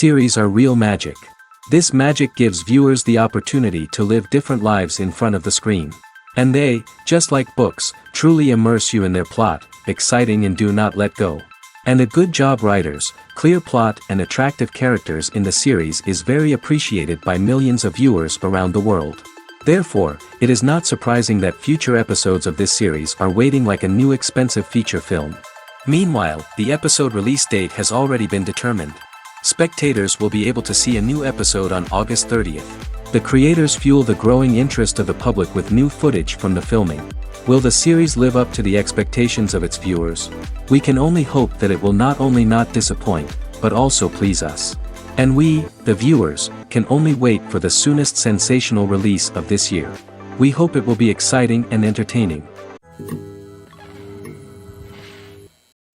Series are real magic. This magic gives viewers the opportunity to live different lives in front of the screen. And they, just like books, truly immerse you in their plot, exciting and do not let go. And a good job writers, clear plot and attractive characters in the series is very appreciated by millions of viewers around the world. Therefore, it is not surprising that future episodes of this series are waiting like a new expensive feature film. Meanwhile, the episode release date has already been determined. Spectators will be able to see a new episode on August 30th. The creators fuel the growing interest of the public with new footage from the filming. Will the series live up to the expectations of its viewers? We can only hope that it will not only not disappoint, but also please us. And we, the viewers, can only wait for the soonest sensational release of this year. We hope it will be exciting and entertaining.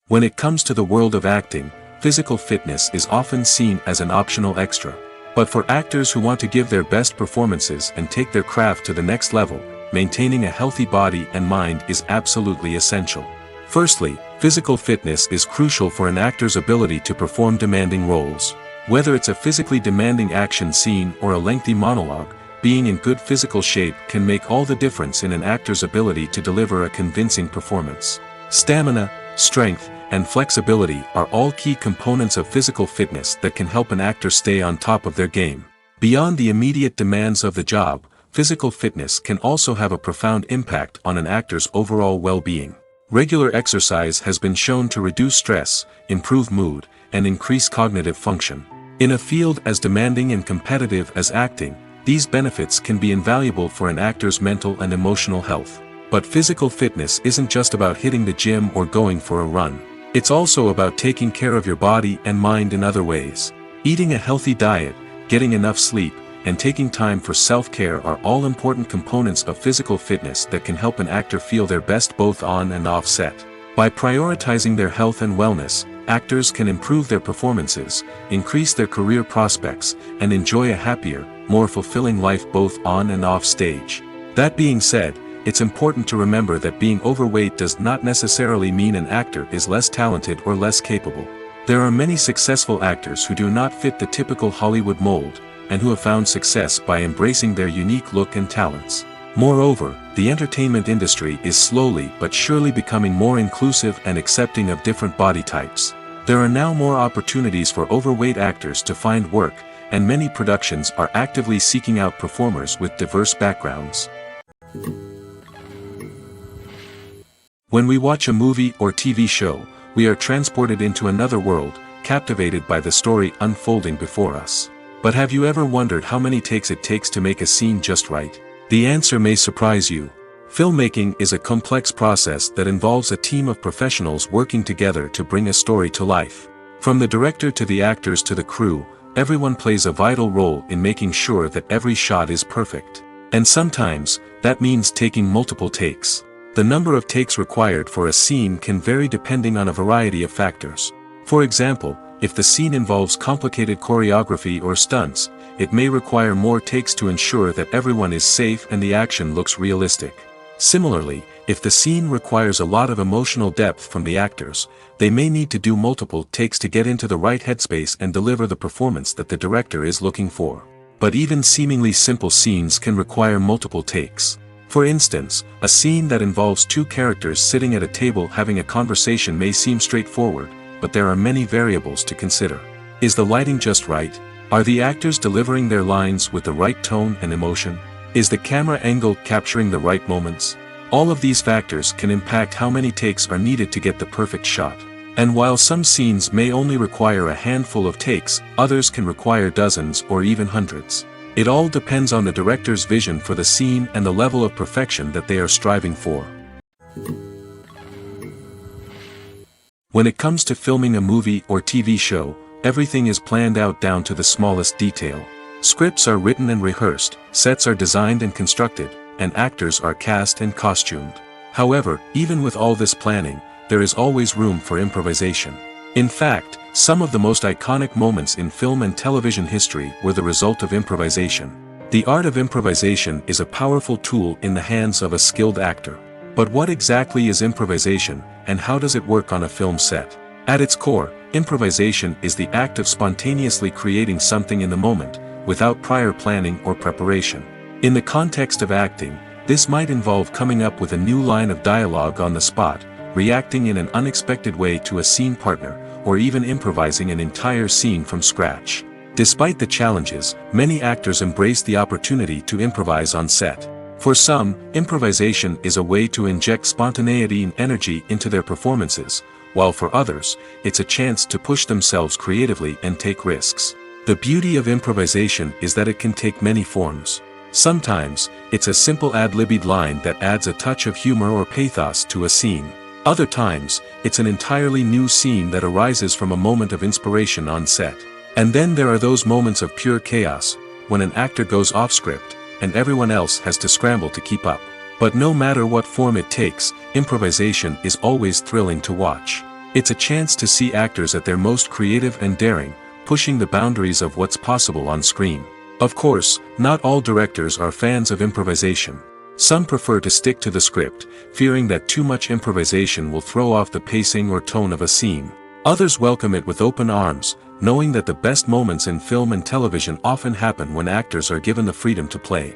When it comes to the world of acting, physical fitness is often seen as an optional extra. But for actors who want to give their best performances and take their craft to the next level, maintaining a healthy body and mind is absolutely essential. Firstly, physical fitness is crucial for an actor's ability to perform demanding roles. Whether it's a physically demanding action scene or a lengthy monologue, being in good physical shape can make all the difference in an actor's ability to deliver a convincing performance. Stamina, strength, and flexibility are all key components of physical fitness that can help an actor stay on top of their game. Beyond the immediate demands of the job, physical fitness can also have a profound impact on an actor's overall well-being. Regular exercise has been shown to reduce stress, improve mood, and increase cognitive function. In a field as demanding and competitive as acting, these benefits can be invaluable for an actor's mental and emotional health. But physical fitness isn't just about hitting the gym or going for a run. It's also about taking care of your body and mind in other ways. Eating a healthy diet, getting enough sleep, and taking time for self-care are all important components of physical fitness that can help an actor feel their best both on and off set. By prioritizing their health and wellness, actors can improve their performances, increase their career prospects, and enjoy a happier, more fulfilling life both on and off stage. That being said, it's important to remember that being overweight does not necessarily mean an actor is less talented or less capable. There are many successful actors who do not fit the typical Hollywood mold, and who have found success by embracing their unique look and talents. Moreover, the entertainment industry is slowly but surely becoming more inclusive and accepting of different body types. There are now more opportunities for overweight actors to find work, and many productions are actively seeking out performers with diverse backgrounds. When we watch a movie or TV show, we are transported into another world, captivated by the story unfolding before us. But have you ever wondered how many takes it takes to make a scene just right? The answer may surprise you. Filmmaking is a complex process that involves a team of professionals working together to bring a story to life. From the director to the actors to the crew, everyone plays a vital role in making sure that every shot is perfect. And sometimes, that means taking multiple takes. The number of takes required for a scene can vary depending on a variety of factors. For example, if the scene involves complicated choreography or stunts, it may require more takes to ensure that everyone is safe and the action looks realistic. Similarly, if the scene requires a lot of emotional depth from the actors, they may need to do multiple takes to get into the right headspace and deliver the performance that the director is looking for. But even seemingly simple scenes can require multiple takes. For instance, a scene that involves two characters sitting at a table having a conversation may seem straightforward, but there are many variables to consider. Is the lighting just right? Are the actors delivering their lines with the right tone and emotion? Is the camera angle capturing the right moments? All of these factors can impact how many takes are needed to get the perfect shot. And while some scenes may only require a handful of takes, others can require dozens or even hundreds. It all depends on the director's vision for the scene and the level of perfection that they are striving for. When it comes to filming a movie or TV show, everything is planned out down to the smallest detail. Scripts are written and rehearsed, sets are designed and constructed, and actors are cast and costumed. However, even with all this planning, there is always room for improvisation. In fact, some of the most iconic moments in film and television history were the result of improvisation. The art of improvisation is a powerful tool in the hands of a skilled actor. But what exactly is improvisation, and how does it work on a film set? At its core, improvisation is the act of spontaneously creating something in the moment, without prior planning or preparation. In the context of acting, this might involve coming up with a new line of dialogue on the spot, reacting in an unexpected way to a scene partner, or even improvising an entire scene from scratch. Despite the challenges, many actors embrace the opportunity to improvise on set. For some, improvisation is a way to inject spontaneity and energy into their performances, while for others, it's a chance to push themselves creatively and take risks. The beauty of improvisation is that it can take many forms. Sometimes, it's a simple ad-libbed line that adds a touch of humor or pathos to a scene. Other times, it's an entirely new scene that arises from a moment of inspiration on set. And then there are those moments of pure chaos, when an actor goes off script, and everyone else has to scramble to keep up. But no matter what form it takes, improvisation is always thrilling to watch. It's a chance to see actors at their most creative and daring, pushing the boundaries of what's possible on screen. Of course, not all directors are fans of improvisation. Some prefer to stick to the script, fearing that too much improvisation will throw off the pacing or tone of a scene. Others welcome it with open arms, knowing that the best moments in film and television often happen when actors are given the freedom to play.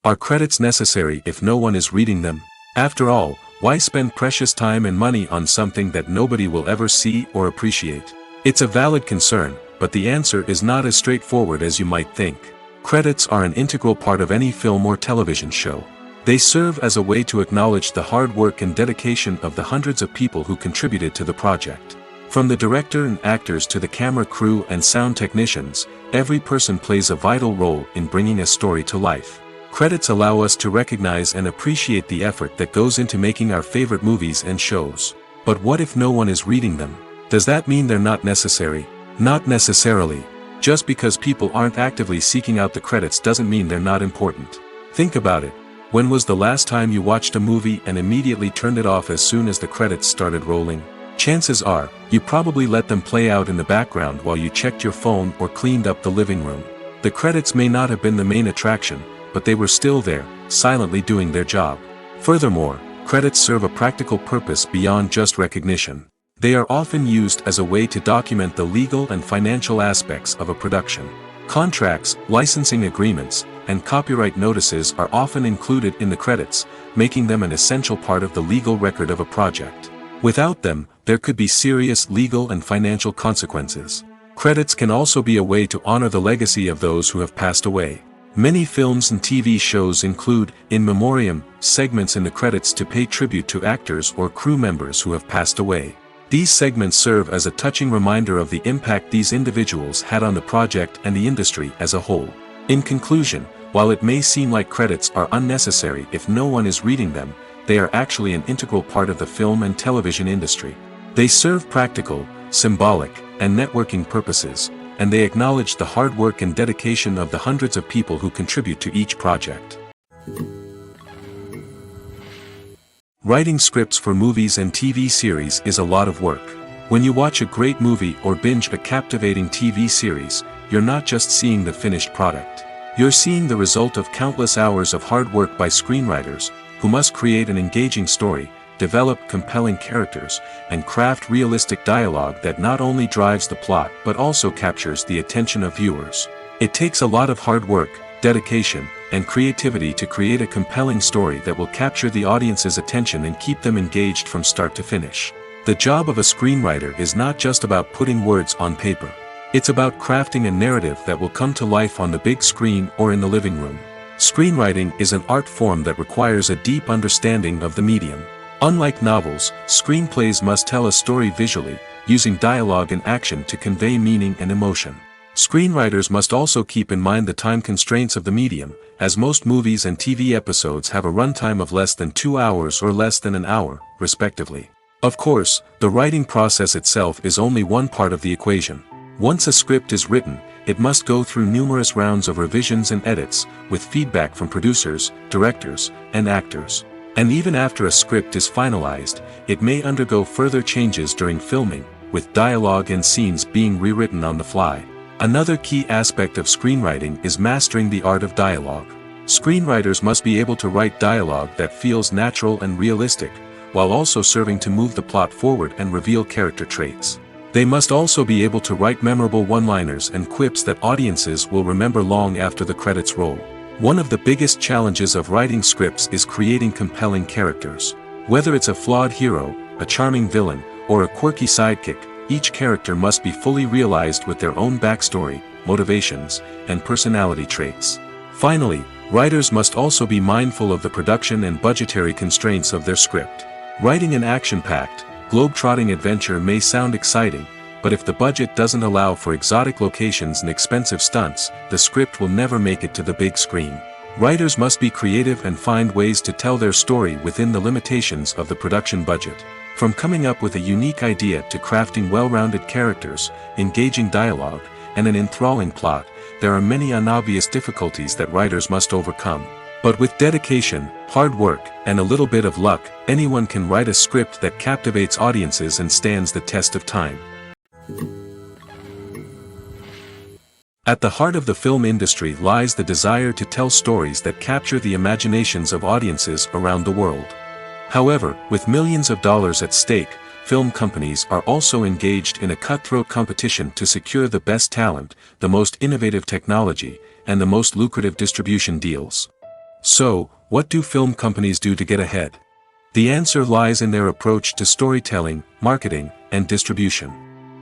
Are credits necessary if no one is reading them? After all, why spend precious time and money on something that nobody will ever see or appreciate? It's a valid concern, but the answer is not as straightforward as you might think. Credits are an integral part of any film or television show. They serve as a way to acknowledge the hard work and dedication of the hundreds of people who contributed to the project. From the director and actors to the camera crew and sound technicians, every person plays a vital role in bringing a story to life. Credits allow us to recognize and appreciate the effort that goes into making our favorite movies and shows. But what if no one is reading them? Does that mean they're not necessary? Not necessarily. Just because people aren't actively seeking out the credits doesn't mean they're not important. Think about it. When was the last time you watched a movie and immediately turned it off as soon as the credits started rolling? Chances are, you probably let them play out in the background while you checked your phone or cleaned up the living room. The credits may not have been the main attraction, but they were still there, silently doing their job. Furthermore, credits serve a practical purpose beyond just recognition. They are often used as a way to document the legal and financial aspects of a production. Contracts, licensing agreements, and copyright notices are often included in the credits, making them an essential part of the legal record of a project. Without them, there could be serious legal and financial consequences. Credits can also be a way to honor the legacy of those who have passed away. Many films and TV shows include, in memoriam, segments in the credits to pay tribute to actors or crew members who have passed away. These segments serve as a touching reminder of the impact these individuals had on the project and the industry as a whole. In conclusion, while it may seem like credits are unnecessary if no one is reading them, they are actually an integral part of the film and television industry. They serve practical, symbolic, and networking purposes, and they acknowledge the hard work and dedication of the hundreds of people who contribute to each project. Writing scripts for movies and TV series is a lot of work. When you watch a great movie or binge a captivating TV series, you're not just seeing the finished product. You're seeing the result of countless hours of hard work by screenwriters, who must create an engaging story, develop compelling characters, and craft realistic dialogue that not only drives the plot but also captures the attention of viewers. It takes a lot of hard work, dedication, and creativity to create a compelling story that will capture the audience's attention and keep them engaged from start to finish. The job of a screenwriter is not just about putting words on paper. It's about crafting a narrative that will come to life on the big screen or in the living room. Screenwriting is an art form that requires a deep understanding of the medium. Unlike novels, screenplays must tell a story visually, using dialogue and action to convey meaning and emotion. Screenwriters must also keep in mind the time constraints of the medium, as most movies and TV episodes have a runtime of less than 2 hours or less than an hour, respectively. Of course, the writing process itself is only one part of the equation. Once a script is written, it must go through numerous rounds of revisions and edits, with feedback from producers, directors, and actors. And even after a script is finalized, it may undergo further changes during filming, with dialogue and scenes being rewritten on the fly. Another key aspect of screenwriting is mastering the art of dialogue. Screenwriters must be able to write dialogue that feels natural and realistic, while also serving to move the plot forward and reveal character traits. They must also be able to write memorable one-liners and quips that audiences will remember long after the credits roll. One of the biggest challenges of writing scripts is creating compelling characters. Whether it's a flawed hero, a charming villain, or a quirky sidekick, each character must be fully realized with their own backstory, motivations, and personality traits. Finally, writers must also be mindful of the production and budgetary constraints of their script. Writing an action-packed, globe-trotting adventure may sound exciting, but if the budget doesn't allow for exotic locations and expensive stunts, the script will never make it to the big screen. Writers must be creative and find ways to tell their story within the limitations of the production budget. From coming up with a unique idea to crafting well-rounded characters, engaging dialogue, and an enthralling plot, there are many unobvious difficulties that writers must overcome. But with dedication, hard work, and a little bit of luck, anyone can write a script that captivates audiences and stands the test of time. At the heart of the film industry lies the desire to tell stories that capture the imaginations of audiences around the world. However, with millions of dollars at stake, film companies are also engaged in a cutthroat competition to secure the best talent, the most innovative technology, and the most lucrative distribution deals. So, what do film companies do to get ahead? The answer lies in their approach to storytelling, marketing, and distribution.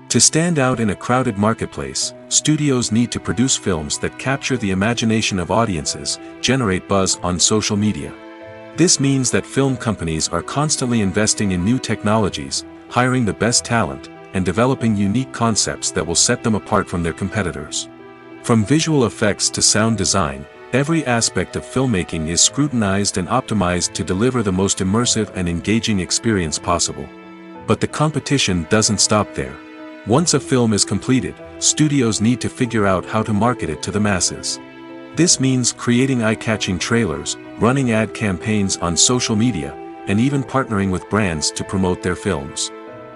To stand out in a crowded marketplace, studios need to produce films that capture the imagination of audiences, generate buzz on social media. This means that film companies are constantly investing in new technologies, hiring the best talent, and developing unique concepts that will set them apart from their competitors. From visual effects to sound design, every aspect of filmmaking is scrutinized and optimized to deliver the most immersive and engaging experience possible. But the competition doesn't stop there. Once a film is completed, studios need to figure out how to market it to the masses. This means creating eye-catching trailers, running ad campaigns on social media, and even partnering with brands to promote their films.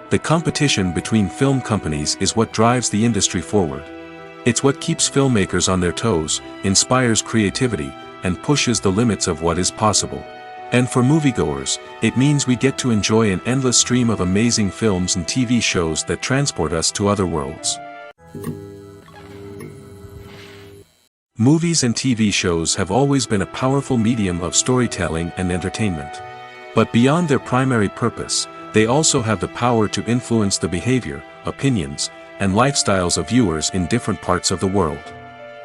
The competition between film companies is what drives the industry forward. It's what keeps filmmakers on their toes, inspires creativity, and pushes the limits of what is possible. And for moviegoers, it means we get to enjoy an endless stream of amazing films and TV shows that transport us to other worlds. Movies and TV shows have always been a powerful medium of storytelling and entertainment. But beyond their primary purpose, they also have the power to influence the behavior, opinions, and lifestyles of viewers in different parts of the world.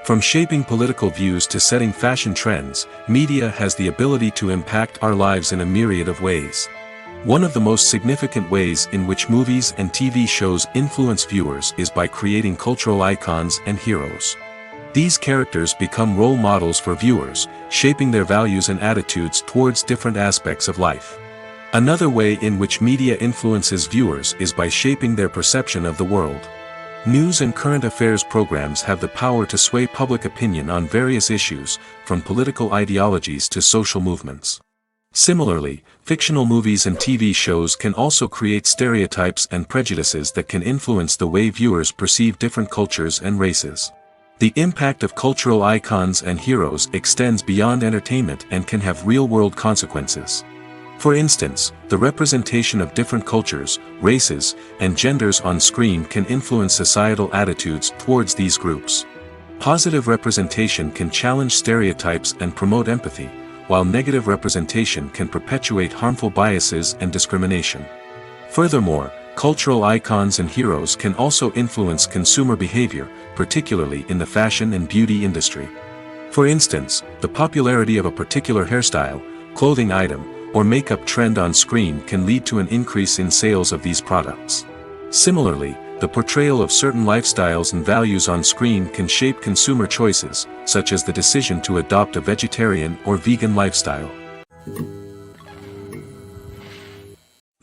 From shaping political views to setting fashion trends, media has the ability to impact our lives in a myriad of ways. One of the most significant ways in which movies and TV shows influence viewers is by creating cultural icons and heroes. These characters become role models for viewers, shaping their values and attitudes towards different aspects of life. Another way in which media influences viewers is by shaping their perception of the world. News and current affairs programs have the power to sway public opinion on various issues, from political ideologies to social movements. Similarly, fictional movies and TV shows can also create stereotypes and prejudices that can influence the way viewers perceive different cultures and races. The impact of cultural icons and heroes extends beyond entertainment and can have real-world consequences. For instance, the representation of different cultures, races, and genders on screen can influence societal attitudes towards these groups. Positive representation can challenge stereotypes and promote empathy, while negative representation can perpetuate harmful biases and discrimination. Furthermore, cultural icons and heroes can also influence consumer behavior, particularly in the fashion and beauty industry. For instance, the popularity of a particular hairstyle, clothing item, or makeup trend on screen can lead to an increase in sales of these products. Similarly, the portrayal of certain lifestyles and values on screen can shape consumer choices, such as the decision to adopt a vegetarian or vegan lifestyle.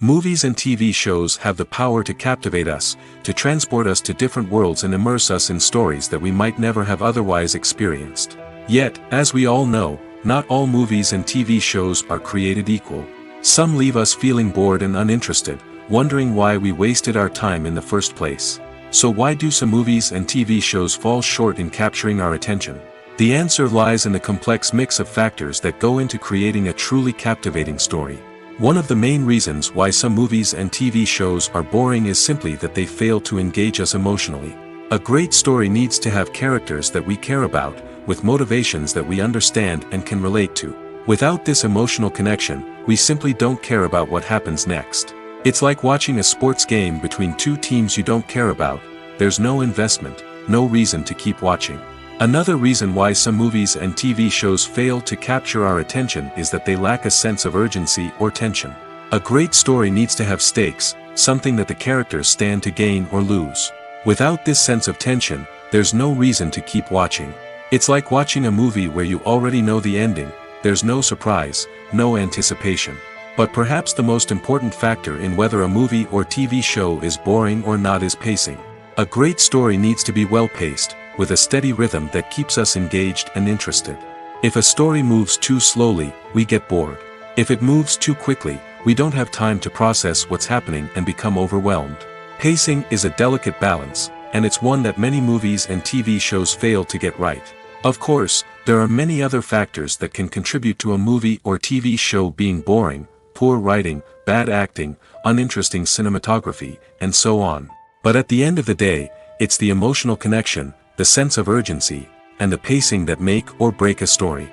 Movies and TV shows have the power to captivate us, to transport us to different worlds and immerse us in stories that we might never have otherwise experienced. Yet, as we all know, not all movies and TV shows are created equal. Some leave us feeling bored and uninterested, wondering why we wasted our time in the first place. So why do some movies and TV shows fall short in capturing our attention? The answer lies in the complex mix of factors that go into creating a truly captivating story. One of the main reasons why some movies and TV shows are boring is simply that they fail to engage us emotionally. A great story needs to have characters that we care about, with motivations that we understand and can relate to. Without this emotional connection, we simply don't care about what happens next. It's like watching a sports game between two teams you don't care about. There's no investment, no reason to keep watching. Another reason why some movies and TV shows fail to capture our attention is that they lack a sense of urgency or tension. A great story needs to have stakes, something that the characters stand to gain or lose. Without this sense of tension, there's no reason to keep watching. It's like watching a movie where you already know the ending. There's no surprise, no anticipation. But perhaps the most important factor in whether a movie or TV show is boring or not is pacing. A great story needs to be well-paced, with a steady rhythm that keeps us engaged and interested. If a story moves too slowly, we get bored. If it moves too quickly, we don't have time to process what's happening and become overwhelmed. Pacing is a delicate balance, and it's one that many movies and TV shows fail to get right. Of course, there are many other factors that can contribute to a movie or TV show being boring: poor writing, bad acting, uninteresting cinematography, and so on. But at the end of the day, it's the emotional connection, the sense of urgency, and the pacing that make or break a story.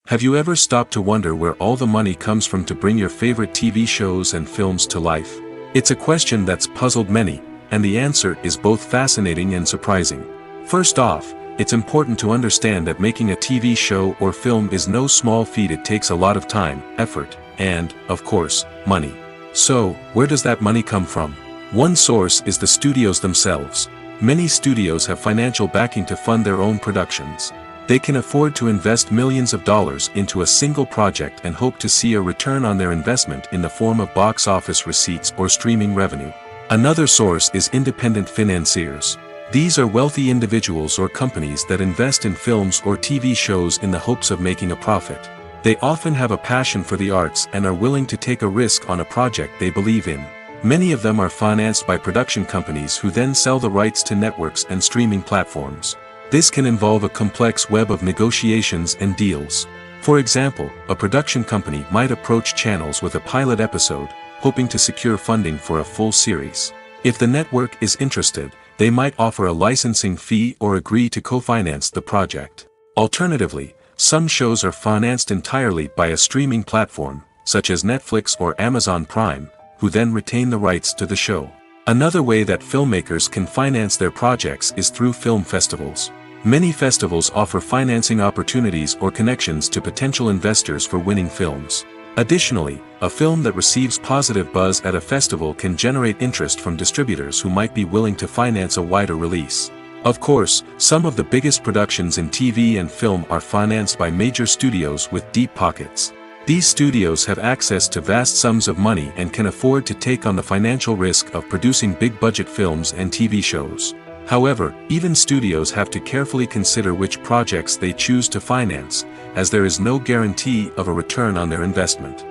Have you ever stopped to wonder where all the money comes from to bring your favorite TV shows and films to life? It's a question that's puzzled many, and the answer is both fascinating and surprising. First off, it's important to understand that making a TV show or film is no small feat. It takes a lot of time, effort, and, of course, money. So, where does that money come from? One source is the studios themselves. Many studios have financial backing to fund their own productions. They can afford to invest millions of dollars into a single project and hope to see a return on their investment in the form of box office receipts or streaming revenue. Another source is independent financiers. These are wealthy individuals or companies that invest in films or TV shows in the hopes of making a profit. They often have a passion for the arts and are willing to take a risk on a project they believe in. Many of them are financed by production companies who then sell the rights to networks and streaming platforms. This can involve a complex web of negotiations and deals. For example, a production company might approach channels with a pilot episode, hoping to secure funding for a full series. If the network is interested, they might offer a licensing fee or agree to co-finance the project. Alternatively, some shows are financed entirely by a streaming platform, such as Netflix or Amazon Prime, who then retain the rights to the show. Another way that filmmakers can finance their projects is through film festivals. Many festivals offer financing opportunities or connections to potential investors for winning films. Additionally, a film that receives positive buzz at a festival can generate interest from distributors who might be willing to finance a wider release. Of course, some of the biggest productions in TV and film are financed by major studios with deep pockets. These studios have access to vast sums of money and can afford to take on the financial risk of producing big-budget films and TV shows. However, even studios have to carefully consider which projects they choose to finance, as there is no guarantee of a return on their investment.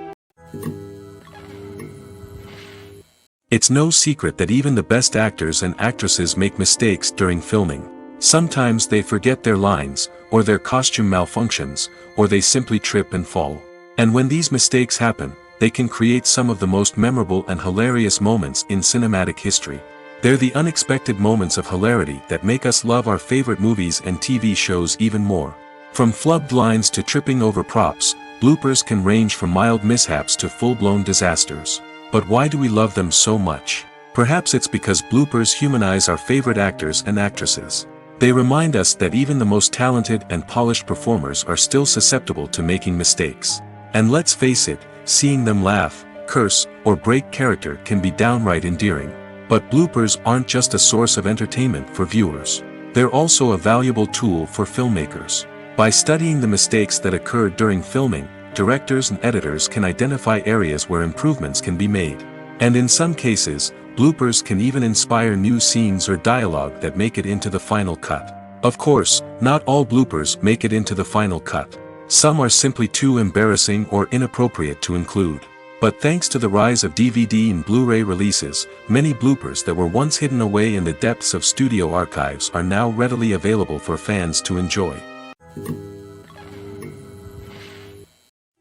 It's no secret that even the best actors and actresses make mistakes during filming. Sometimes they forget their lines, or their costume malfunctions, or they simply trip and fall. And when these mistakes happen, they can create some of the most memorable and hilarious moments in cinematic history. They're the unexpected moments of hilarity that make us love our favorite movies and TV shows even more. From flubbed lines to tripping over props, bloopers can range from mild mishaps to full-blown disasters. But why do we love them so much? Perhaps it's because bloopers humanize our favorite actors and actresses. They remind us that even the most talented and polished performers are still susceptible to making mistakes. And let's face it, seeing them laugh, curse, or break character can be downright endearing. But bloopers aren't just a source of entertainment for viewers. They're also a valuable tool for filmmakers. By studying the mistakes that occurred during filming, directors and editors can identify areas where improvements can be made. And in some cases, bloopers can even inspire new scenes or dialogue that make it into the final cut. Of course, not all bloopers make it into the final cut. Some are simply too embarrassing or inappropriate to include. But thanks to the rise of DVD and Blu-ray releases, many bloopers that were once hidden away in the depths of studio archives are now readily available for fans to enjoy.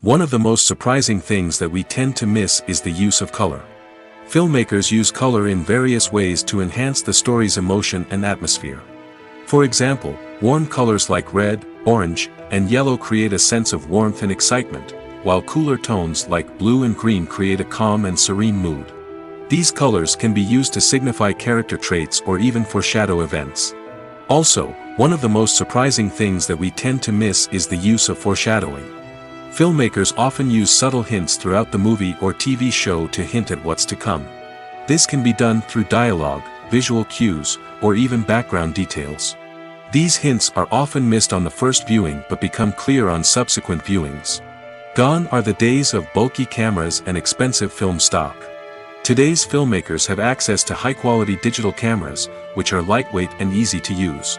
One of the most surprising things that we tend to miss is the use of color. Filmmakers use color in various ways to enhance the story's emotion and atmosphere. For example, warm colors like red, orange, and yellow create a sense of warmth and excitement, while cooler tones like blue and green create a calm and serene mood. These colors can be used to signify character traits or even foreshadow events. Also, one of the most surprising things that we tend to miss is the use of foreshadowing. Filmmakers often use subtle hints throughout the movie or TV show to hint at what's to come. This can be done through dialogue, visual cues, or even background details. These hints are often missed on the first viewing but become clear on subsequent viewings. Gone are the days of bulky cameras and expensive film stock. Today's filmmakers have access to high-quality digital cameras, which are lightweight and easy to use.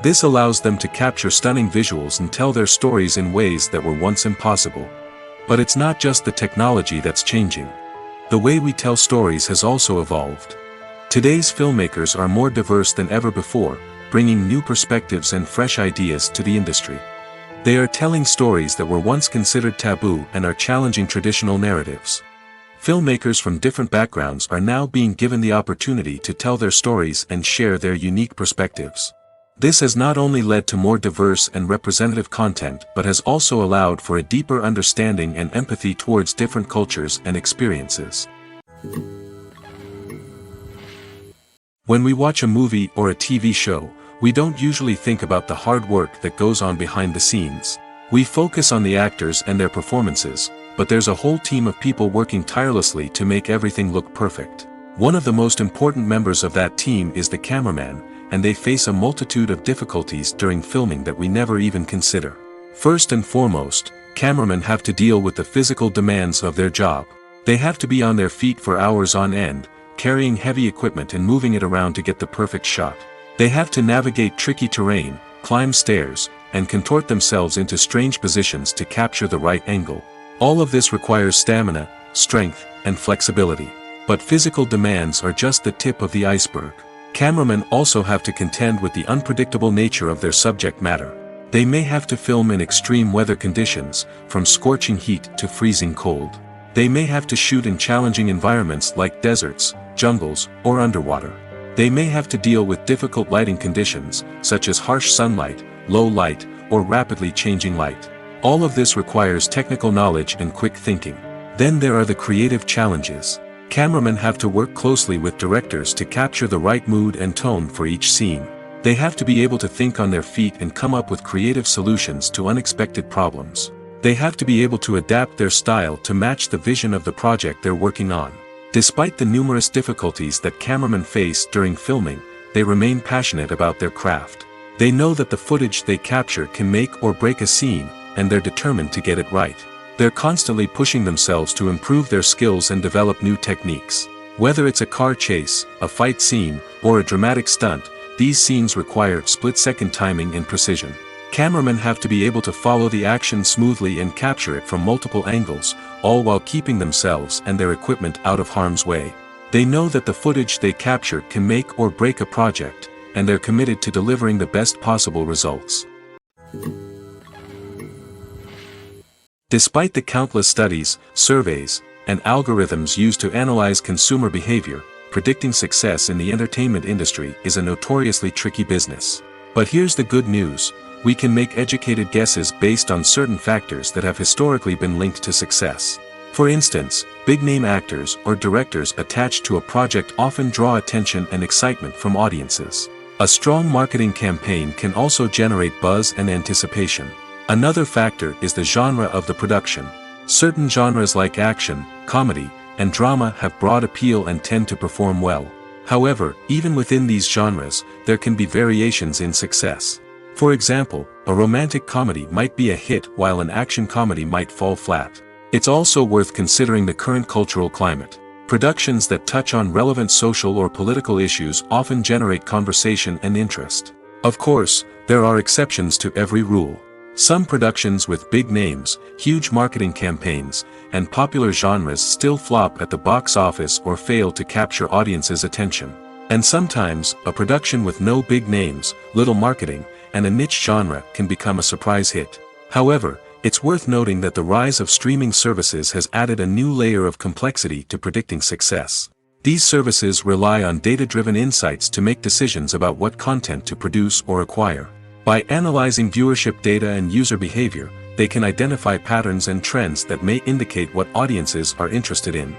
This allows them to capture stunning visuals and tell their stories in ways that were once impossible. But it's not just the technology that's changing. The way we tell stories has also evolved. Today's filmmakers are more diverse than ever before, bringing new perspectives and fresh ideas to the industry. They are telling stories that were once considered taboo and are challenging traditional narratives. Filmmakers from different backgrounds are now being given the opportunity to tell their stories and share their unique perspectives. This has not only led to more diverse and representative content but has also allowed for a deeper understanding and empathy towards different cultures and experiences. When we watch a movie or a TV show, we don't usually think about the hard work that goes on behind the scenes. We focus on the actors and their performances, but there's a whole team of people working tirelessly to make everything look perfect. One of the most important members of that team is the cameraman, and they face a multitude of difficulties during filming that we never even consider. First and foremost, cameramen have to deal with the physical demands of their job. They have to be on their feet for hours on end, carrying heavy equipment and moving it around to get the perfect shot. They have to navigate tricky terrain, climb stairs, and contort themselves into strange positions to capture the right angle. All of this requires stamina, strength, and flexibility. But physical demands are just the tip of the iceberg. Cameramen also have to contend with the unpredictable nature of their subject matter. They may have to film in extreme weather conditions, from scorching heat to freezing cold. They may have to shoot in challenging environments like deserts, jungles, or underwater. They may have to deal with difficult lighting conditions, such as harsh sunlight, low light, or rapidly changing light. All of this requires technical knowledge and quick thinking. Then there are the creative challenges. Cameramen have to work closely with directors to capture the right mood and tone for each scene. They have to be able to think on their feet and come up with creative solutions to unexpected problems. They have to be able to adapt their style to match the vision of the project they're working on. Despite the numerous difficulties that cameramen face during filming, they remain passionate about their craft. They know that the footage they capture can make or break a scene, and they're determined to get it right. They're constantly pushing themselves to improve their skills and develop new techniques. Whether it's a car chase, a fight scene, or a dramatic stunt, these scenes require split-second timing and precision. Cameramen have to be able to follow the action smoothly and capture it from multiple angles, all while keeping themselves and their equipment out of harm's way. They know that the footage they capture can make or break a project, and they're committed to delivering the best possible results. Despite the countless studies, surveys, and algorithms used to analyze consumer behavior, predicting success in the entertainment industry is a notoriously tricky business. But here's the good news: we can make educated guesses based on certain factors that have historically been linked to success. For instance, big-name actors or directors attached to a project often draw attention and excitement from audiences. A strong marketing campaign can also generate buzz and anticipation. Another factor is the genre of the production. Certain genres like action, comedy, and drama have broad appeal and tend to perform well. However, even within these genres, there can be variations in success. For example, a romantic comedy might be a hit while an action comedy might fall flat. It's also worth considering the current cultural climate. Productions that touch on relevant social or political issues often generate conversation and interest. Of course, there are exceptions to every rule. Some productions with big names, huge marketing campaigns, and popular genres still flop at the box office or fail to capture audiences' attention. And sometimes, a production with no big names, little marketing, and a niche genre can become a surprise hit. However, it's worth noting that the rise of streaming services has added a new layer of complexity to predicting success. These services rely on data-driven insights to make decisions about what content to produce or acquire. By analyzing viewership data and user behavior, they can identify patterns and trends that may indicate what audiences are interested in.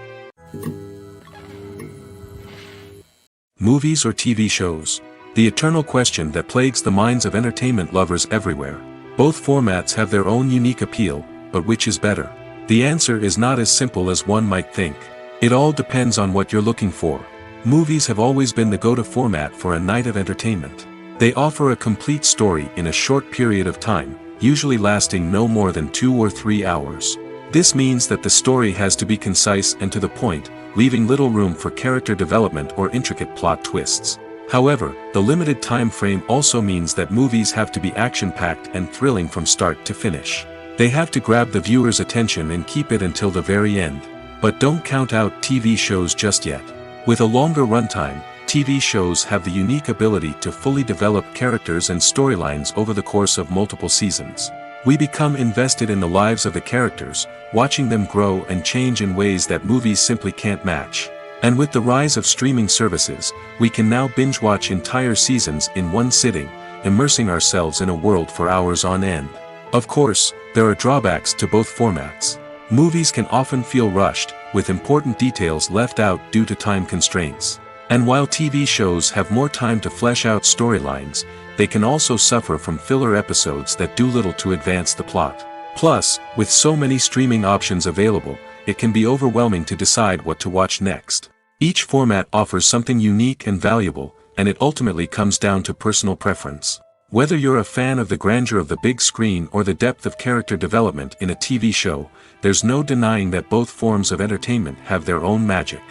Movies or TV shows? The eternal question that plagues the minds of entertainment lovers everywhere. Both formats have their own unique appeal, but which is better? The answer is not as simple as one might think. It all depends on what you're looking for. Movies have always been the go-to format for a night of entertainment. They offer a complete story in a short period of time, usually lasting no more than 2 or 3 hours. This means that the story has to be concise and to the point, leaving little room for character development or intricate plot twists. However, the limited time frame also means that movies have to be action-packed and thrilling from start to finish. They have to grab the viewer's attention and keep it until the very end. But don't count out TV shows just yet. With a longer runtime, TV shows have the unique ability to fully develop characters and storylines over the course of multiple seasons. We become invested in the lives of the characters, watching them grow and change in ways that movies simply can't match. And with the rise of streaming services, we can now binge-watch entire seasons in one sitting, immersing ourselves in a world for hours on end. Of course, there are drawbacks to both formats. Movies can often feel rushed, with important details left out due to time constraints. And while TV shows have more time to flesh out storylines, they can also suffer from filler episodes that do little to advance the plot. Plus, with so many streaming options available, it can be overwhelming to decide what to watch next. Each format offers something unique and valuable, and it ultimately comes down to personal preference. Whether you're a fan of the grandeur of the big screen or the depth of character development in a TV show, there's no denying that both forms of entertainment have their own magic.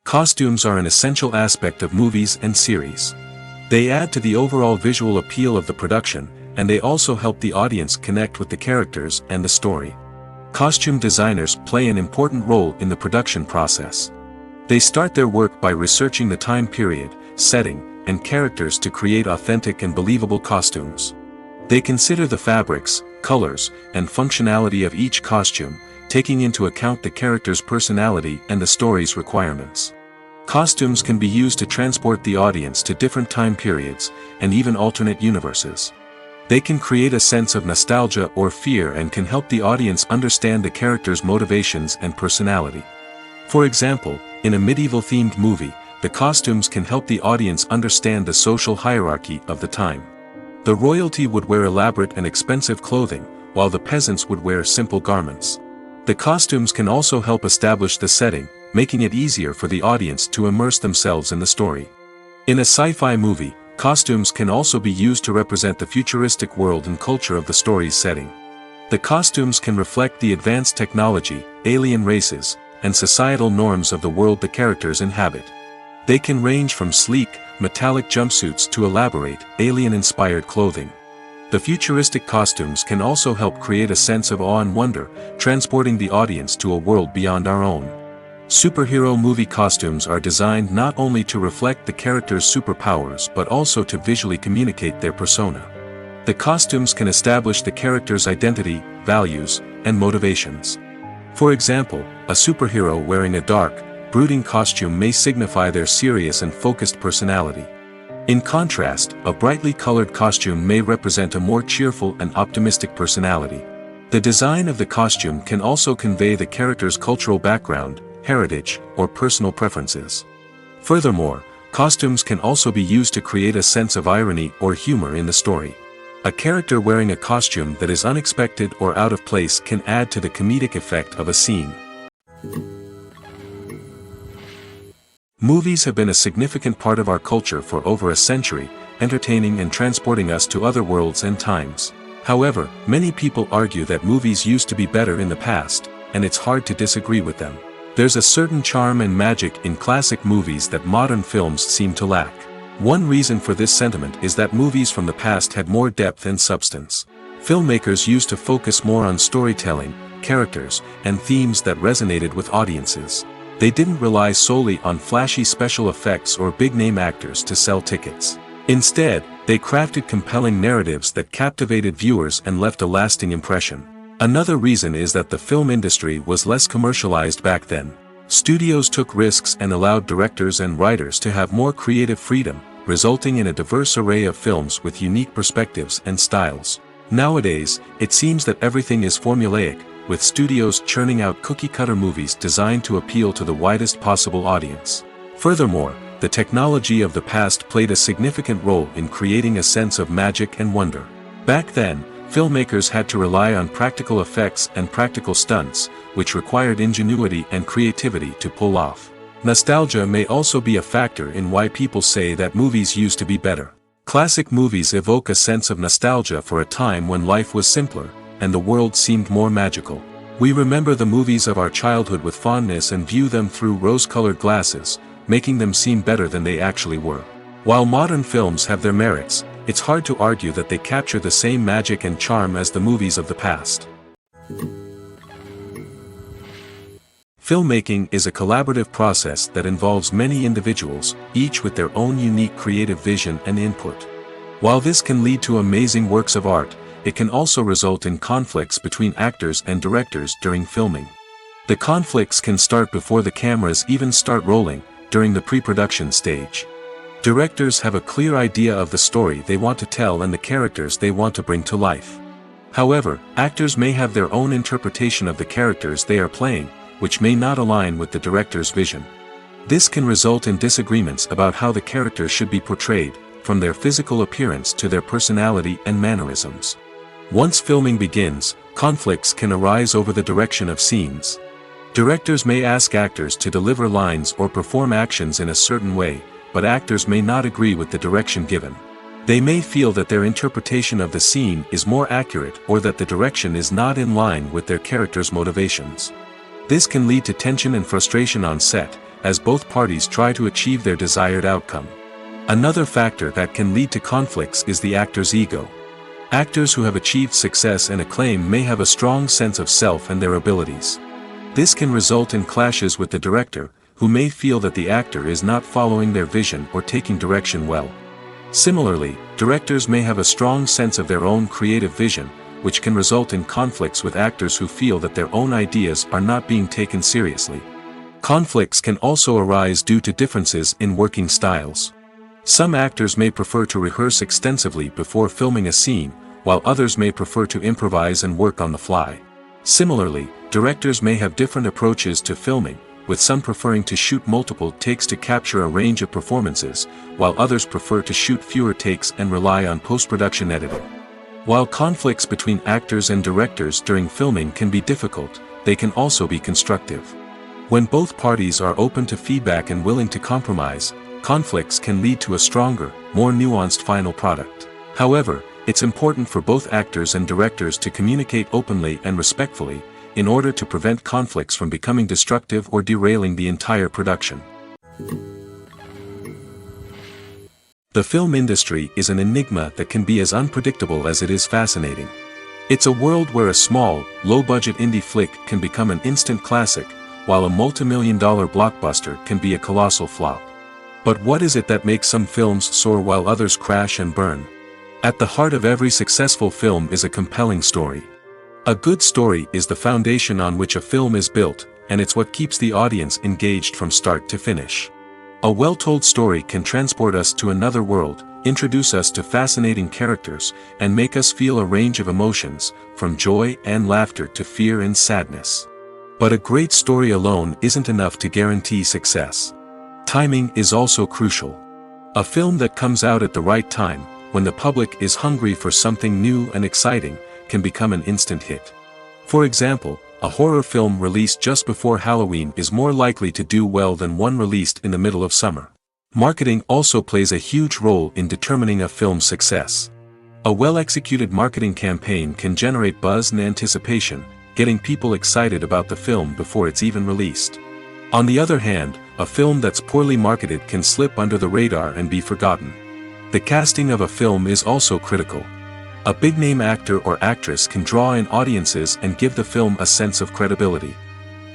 Costumes are an essential aspect of movies and series. They add to the overall visual appeal of the production, and they also help the audience connect with the characters and the story. Costume designers play an important role in the production process. They start their work by researching the time period, setting, and characters to create authentic and believable costumes. They consider the fabrics, colors, and functionality of each costume, taking into account the character's personality and the story's requirements. Costumes can be used to transport the audience to different time periods, and even alternate universes. They can create a sense of nostalgia or fear and can help the audience understand the character's motivations and personality. For example, in a medieval-themed movie, the costumes can help the audience understand the social hierarchy of the time. The royalty would wear elaborate and expensive clothing, while the peasants would wear simple garments. The costumes can also help establish the setting, making it easier for the audience to immerse themselves in the story. In a sci-fi movie, costumes can also be used to represent the futuristic world and culture of the story's setting. The costumes can reflect the advanced technology, alien races, and societal norms of the world the characters inhabit. They can range from sleek, metallic jumpsuits to elaborate, alien-inspired clothing. The futuristic costumes can also help create a sense of awe and wonder, transporting the audience to a world beyond our own. Superhero movie costumes are designed not only to reflect the character's superpowers but also to visually communicate their persona. The costumes can establish the character's identity, values, and motivations. For example, a superhero wearing a dark, brooding costume may signify their serious and focused personality. In contrast, a brightly colored costume may represent a more cheerful and optimistic personality. The design of the costume can also convey the character's cultural background, heritage, or personal preferences. Furthermore, costumes can also be used to create a sense of irony or humor in the story. A character wearing a costume that is unexpected or out of place can add to the comedic effect of a scene. Movies have been a significant part of our culture for over a century, entertaining and transporting us to other worlds and times. However, many people argue that movies used to be better in the past, and it's hard to disagree with them. There's a certain charm and magic in classic movies that modern films seem to lack. One reason for this sentiment is that movies from the past had more depth and substance. Filmmakers used to focus more on storytelling, characters, and themes that resonated with audiences. They didn't rely solely on flashy special effects or big-name actors to sell tickets. Instead, they crafted compelling narratives that captivated viewers and left a lasting impression. Another reason is that the film industry was less commercialized back then. Studios took risks and allowed directors and writers to have more creative freedom, resulting in a diverse array of films with unique perspectives and styles. Nowadays, it seems that everything is formulaic, with studios churning out cookie-cutter movies designed to appeal to the widest possible audience. Furthermore, the technology of the past played a significant role in creating a sense of magic and wonder. Back then, filmmakers had to rely on practical effects and practical stunts, which required ingenuity and creativity to pull off. Nostalgia may also be a factor in why people say that movies used to be better. Classic movies evoke a sense of nostalgia for a time when life was simpler, and the world seemed more magical. We remember the movies of our childhood with fondness and view them through rose-colored glasses, making them seem better than they actually were. While modern films have their merits, it's hard to argue that they capture the same magic and charm as the movies of the past. Filmmaking is a collaborative process that involves many individuals, each with their own unique creative vision and input. While this can lead to amazing works of art, it can also result in conflicts between actors and directors during filming. The conflicts can start before the cameras even start rolling, during the pre-production stage. Directors have a clear idea of the story they want to tell and the characters they want to bring to life. However, actors may have their own interpretation of the characters they are playing, which may not align with the director's vision. This can result in disagreements about how the characters should be portrayed, from their physical appearance to their personality and mannerisms. Once filming begins, conflicts can arise over the direction of scenes. Directors may ask actors to deliver lines or perform actions in a certain way, but actors may not agree with the direction given. They may feel that their interpretation of the scene is more accurate or that the direction is not in line with their character's motivations. This can lead to tension and frustration on set, as both parties try to achieve their desired outcome. Another factor that can lead to conflicts is the actor's ego. Actors who have achieved success and acclaim may have a strong sense of self and their abilities. This can result in clashes with the director, who may feel that the actor is not following their vision or taking direction well. Similarly, directors may have a strong sense of their own creative vision, which can result in conflicts with actors who feel that their own ideas are not being taken seriously. Conflicts can also arise due to differences in working styles. Some actors may prefer to rehearse extensively before filming a scene, while others may prefer to improvise and work on the fly. Similarly, directors may have different approaches to filming, with some preferring to shoot multiple takes to capture a range of performances, while others prefer to shoot fewer takes and rely on post-production editing. While conflicts between actors and directors during filming can be difficult, they can also be constructive. When both parties are open to feedback and willing to compromise, conflicts can lead to a stronger, more nuanced final product. However, it's important for both actors and directors to communicate openly and respectfully, in order to prevent conflicts from becoming destructive or derailing the entire production. The film industry is an enigma that can be as unpredictable as it is fascinating. It's a world where a small, low-budget indie flick can become an instant classic, while a multi-million-dollar blockbuster can be a colossal flop. But what is it that makes some films soar while others crash and burn? At the heart of every successful film is a compelling story. A good story is the foundation on which a film is built, and it's what keeps the audience engaged from start to finish. A well-told story can transport us to another world, introduce us to fascinating characters, and make us feel a range of emotions, from joy and laughter to fear and sadness. But a great story alone isn't enough to guarantee success. Timing is also crucial. A film that comes out at the right time, when the public is hungry for something new and exciting, can become an instant hit. For example, a horror film released just before Halloween is more likely to do well than one released in the middle of summer. Marketing also plays a huge role in determining a film's success. A well-executed marketing campaign can generate buzz and anticipation, getting people excited about the film before it's even released. On the other hand, a film that's poorly marketed can slip under the radar and be forgotten. The casting of a film is also critical. A big-name actor or actress can draw in audiences and give the film a sense of credibility.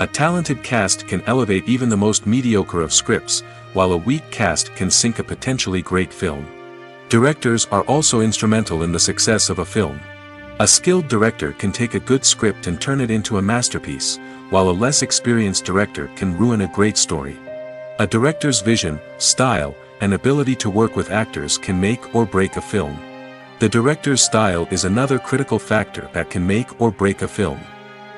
A talented cast can elevate even the most mediocre of scripts, while a weak cast can sink a potentially great film. Directors are also instrumental in the success of a film. A skilled director can take a good script and turn it into a masterpiece, while a less experienced director can ruin a great story. A director's vision, style, and ability to work with actors can make or break a film. The director's style is another critical factor that can make or break a film.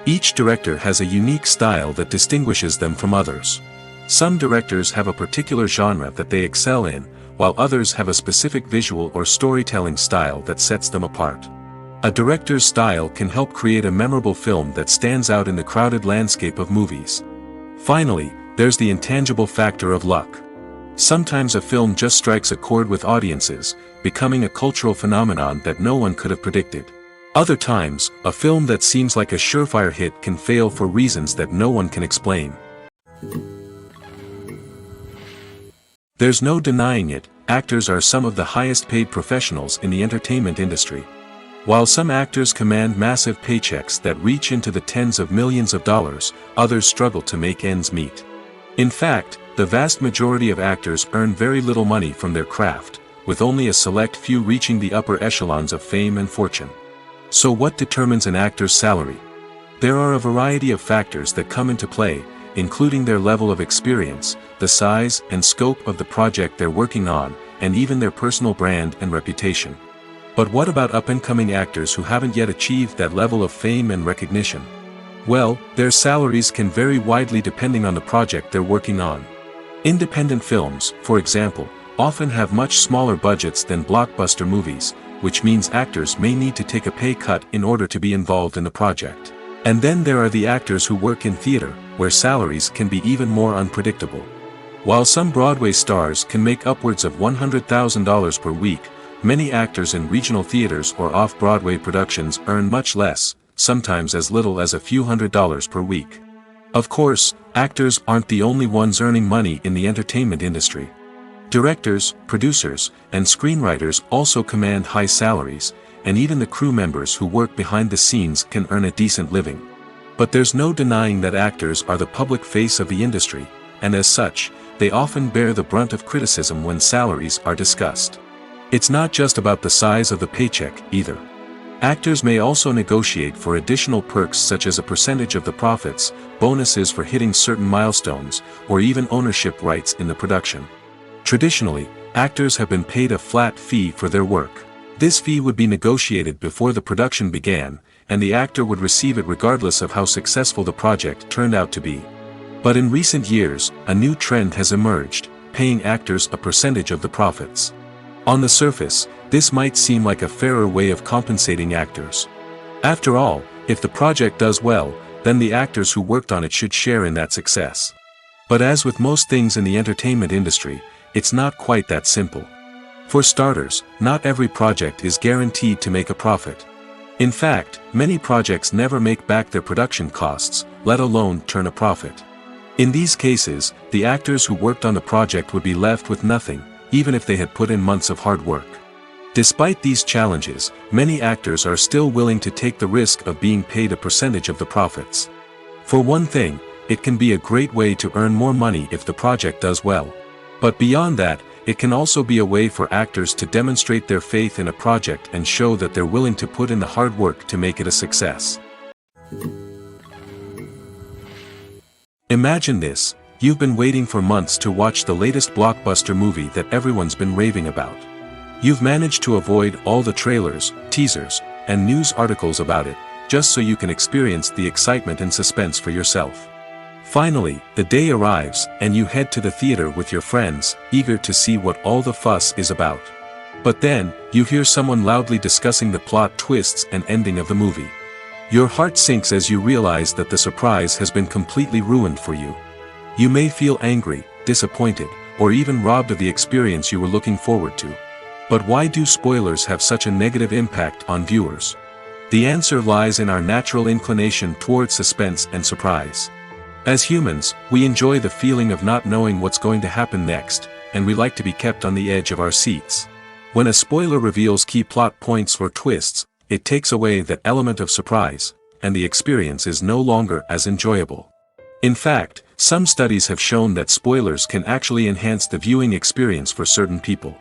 Each director has a unique style that distinguishes them from others. Some directors have a particular genre that they excel in, while others have a specific visual or storytelling style that sets them apart. A director's style can help create a memorable film that stands out in the crowded landscape of movies. Finally, there's the intangible factor of luck. Sometimes a film just strikes a chord with audiences, becoming a cultural phenomenon that no one could have predicted. Other times, a film that seems like a surefire hit can fail for reasons that no one can explain. There's no denying it, actors are some of the highest paid professionals in the entertainment industry. While some actors command massive paychecks that reach into the tens of millions of dollars, others struggle to make ends meet. In fact, the vast majority of actors earn very little money from their craft, with only a select few reaching the upper echelons of fame and fortune. So what determines an actor's salary? There are a variety of factors that come into play, including their level of experience, the size and scope of the project they're working on, and even their personal brand and reputation. But what about up-and-coming actors who haven't yet achieved that level of fame and recognition? Well, their salaries can vary widely depending on the project they're working on. Independent films, for example, often have much smaller budgets than blockbuster movies, which means actors may need to take a pay cut in order to be involved in the project. And then there are the actors who work in theater, where salaries can be even more unpredictable. While some Broadway stars can make upwards of $100,000 per week, many actors in regional theaters or off-Broadway productions earn much less, sometimes as little as a few $100s per week. Of course, actors aren't the only ones earning money in the entertainment industry. Directors, producers, and screenwriters also command high salaries, and even the crew members who work behind the scenes can earn a decent living. But there's no denying that actors are the public face of the industry, and as such, they often bear the brunt of criticism when salaries are discussed. It's not just about the size of the paycheck, either. Actors may also negotiate for additional perks such as a percentage of the profits, bonuses for hitting certain milestones, or even ownership rights in the production. Traditionally, actors have been paid a flat fee for their work. This fee would be negotiated before the production began, and the actor would receive it regardless of how successful the project turned out to be. But in recent years, a new trend has emerged, paying actors a percentage of the profits. On the surface, this might seem like a fairer way of compensating actors. After all, if the project does well, then the actors who worked on it should share in that success. But as with most things in the entertainment industry, it's not quite that simple. For starters, not every project is guaranteed to make a profit. In fact, many projects never make back their production costs, let alone turn a profit. In these cases, the actors who worked on the project would be left with nothing, even if they had put in months of hard work. Despite these challenges, many actors are still willing to take the risk of being paid a percentage of the profits. For one thing, it can be a great way to earn more money if the project does well. But beyond that, it can also be a way for actors to demonstrate their faith in a project and show that they're willing to put in the hard work to make it a success. Imagine this: You've been waiting for months to watch the latest blockbuster movie that everyone's been raving about. You've managed to avoid all the trailers, teasers, and news articles about it, just so you can experience the excitement and suspense for yourself. Finally, the day arrives, and you head to the theater with your friends, eager to see what all the fuss is about. But then, you hear someone loudly discussing the plot twists and ending of the movie. Your heart sinks as you realize that the surprise has been completely ruined for you. You may feel angry, disappointed, or even robbed of the experience you were looking forward to. But why do spoilers have such a negative impact on viewers? The answer lies in our natural inclination towards suspense and surprise. As humans, we enjoy the feeling of not knowing what's going to happen next, and we like to be kept on the edge of our seats. When a spoiler reveals key plot points or twists, it takes away that element of surprise, and the experience is no longer as enjoyable. In fact, some studies have shown that spoilers can actually enhance the viewing experience for certain people.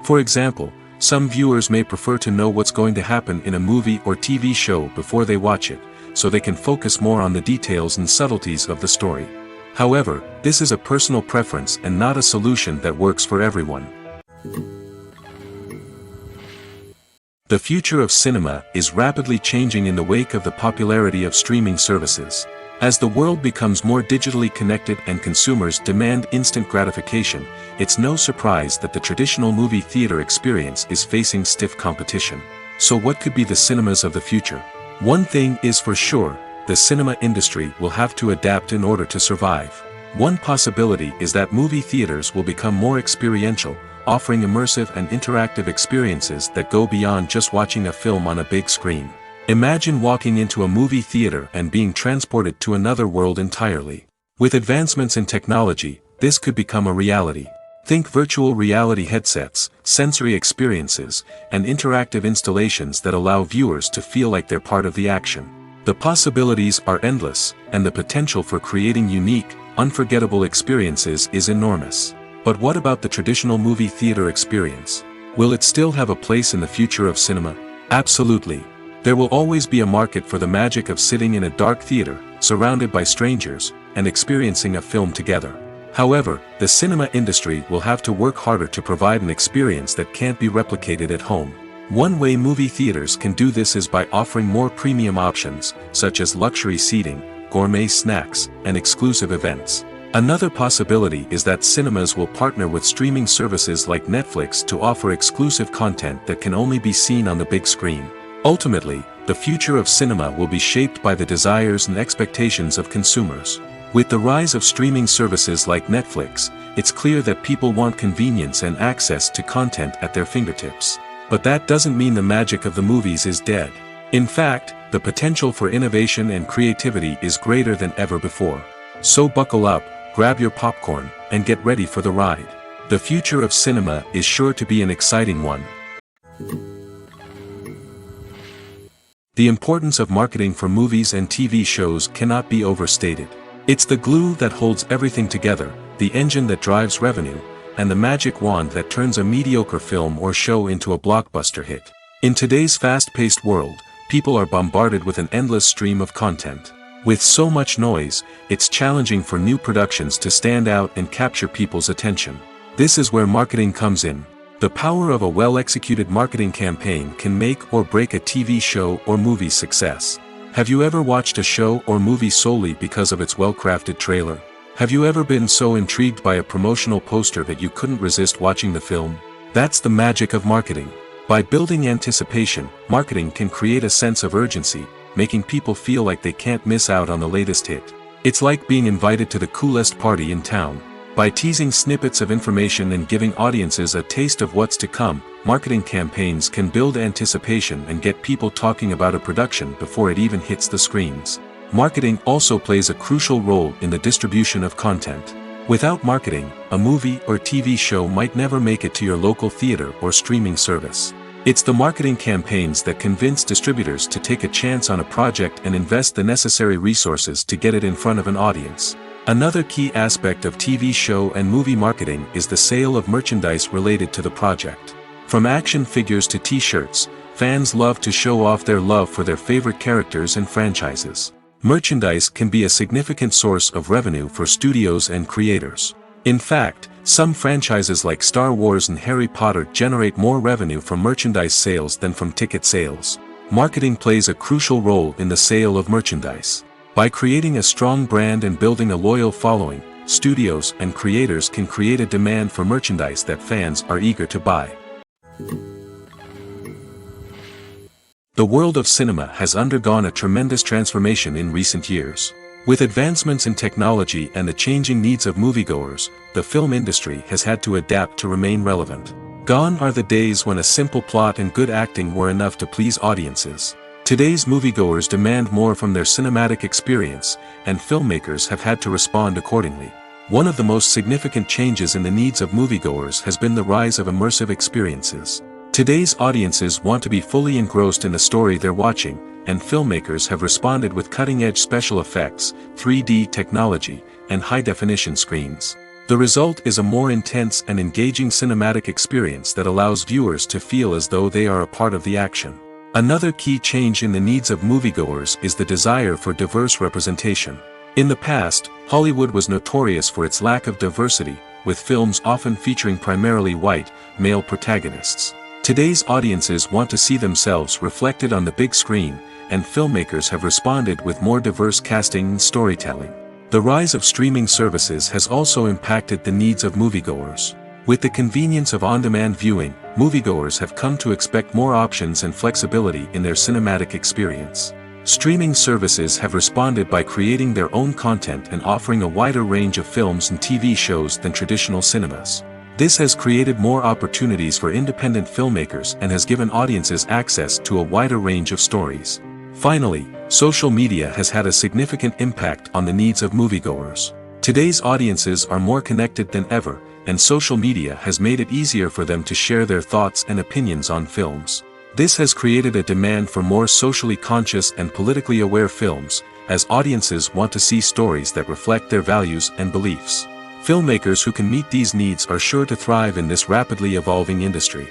For example, some viewers may prefer to know what's going to happen in a movie or TV show before they watch it, so they can focus more on the details and subtleties of the story. However, this is a personal preference and not a solution that works for everyone. The future of cinema is rapidly changing in the wake of the popularity of streaming services. As the world becomes more digitally connected and consumers demand instant gratification, it's no surprise that the traditional movie theater experience is facing stiff competition. So what could be the cinemas of the future? One thing is for sure, the cinema industry will have to adapt in order to survive. One possibility is that movie theaters will become more experiential, offering immersive and interactive experiences that go beyond just watching a film on a big screen. Imagine walking into a movie theater and being transported to another world entirely. With advancements in technology, this could become a reality. Think virtual reality headsets, sensory experiences, and interactive installations that allow viewers to feel like they're part of the action. The possibilities are endless, and the potential for creating unique, unforgettable experiences is enormous. But what about the traditional movie theater experience? Will it still have a place in the future of cinema? Absolutely. There will always be a market for the magic of sitting in a dark theater, surrounded by strangers, and experiencing a film together. However, the cinema industry will have to work harder to provide an experience that can't be replicated at home. One way movie theaters can do this is by offering more premium options, such as luxury seating, gourmet snacks, and exclusive events. Another possibility is that cinemas will partner with streaming services like Netflix to offer exclusive content that can only be seen on the big screen. Ultimately, the future of cinema will be shaped by the desires and expectations of consumers. With the rise of streaming services like Netflix, it's clear that people want convenience and access to content at their fingertips. But that doesn't mean the magic of the movies is dead. In fact, the potential for innovation and creativity is greater than ever before. So buckle up, grab your popcorn, and get ready for the ride. The future of cinema is sure to be an exciting one. The importance of marketing for movies and TV shows cannot be overstated. It's the glue that holds everything together, the engine that drives revenue, and the magic wand that turns a mediocre film or show into a blockbuster hit. In today's fast-paced world, people are bombarded with an endless stream of content. With so much noise, it's challenging for new productions to stand out and capture people's attention. This is where marketing comes in. The power of a well-executed marketing campaign can make or break a TV show or movie's success. Have you ever watched a show or movie solely because of its well-crafted trailer? Have you ever been so intrigued by a promotional poster that you couldn't resist watching the film? That's the magic of marketing. By building anticipation, marketing can create a sense of urgency, making people feel like they can't miss out on the latest hit. It's like being invited to the coolest party in town. By teasing snippets of information and giving audiences a taste of what's to come, marketing campaigns can build anticipation and get people talking about a production before it even hits the screens. Marketing also plays a crucial role in the distribution of content. Without marketing, a movie or TV show might never make it to your local theater or streaming service. It's the marketing campaigns that convince distributors to take a chance on a project and invest the necessary resources to get it in front of an audience. Another key aspect of TV show and movie marketing is the sale of merchandise related to the project. From action figures to t-shirts, fans love to show off their love for their favorite characters and franchises. Merchandise can be a significant source of revenue for studios and creators. In fact, some franchises like Star Wars and Harry Potter generate more revenue from merchandise sales than from ticket sales. Marketing plays a crucial role in the sale of merchandise. By creating a strong brand and building a loyal following, studios and creators can create a demand for merchandise that fans are eager to buy. The world of cinema has undergone a tremendous transformation in recent years. With advancements in technology and the changing needs of moviegoers, the film industry has had to adapt to remain relevant. Gone are the days when a simple plot and good acting were enough to please audiences. Today's moviegoers demand more from their cinematic experience, and filmmakers have had to respond accordingly. One of the most significant changes in the needs of moviegoers has been the rise of immersive experiences. Today's audiences want to be fully engrossed in the story they're watching, and filmmakers have responded with cutting-edge special effects, 3D technology, and high-definition screens. The result is a more intense and engaging cinematic experience that allows viewers to feel as though they are a part of the action. Another key change in the needs of moviegoers is the desire for diverse representation. In the past, Hollywood was notorious for its lack of diversity, with films often featuring primarily white, male protagonists. Today's audiences want to see themselves reflected on the big screen, and filmmakers have responded with more diverse casting and storytelling. The rise of streaming services has also impacted the needs of moviegoers. With the convenience of on-demand viewing, moviegoers have come to expect more options and flexibility in their cinematic experience. Streaming services have responded by creating their own content and offering a wider range of films and TV shows than traditional cinemas. This has created more opportunities for independent filmmakers and has given audiences access to a wider range of stories. Finally, social media has had a significant impact on the needs of moviegoers. Today's audiences are more connected than ever, and social media has made it easier for them to share their thoughts and opinions on films. This has created a demand for more socially conscious and politically aware films, as audiences want to see stories that reflect their values and beliefs. Filmmakers who can meet these needs are sure to thrive in this rapidly evolving industry.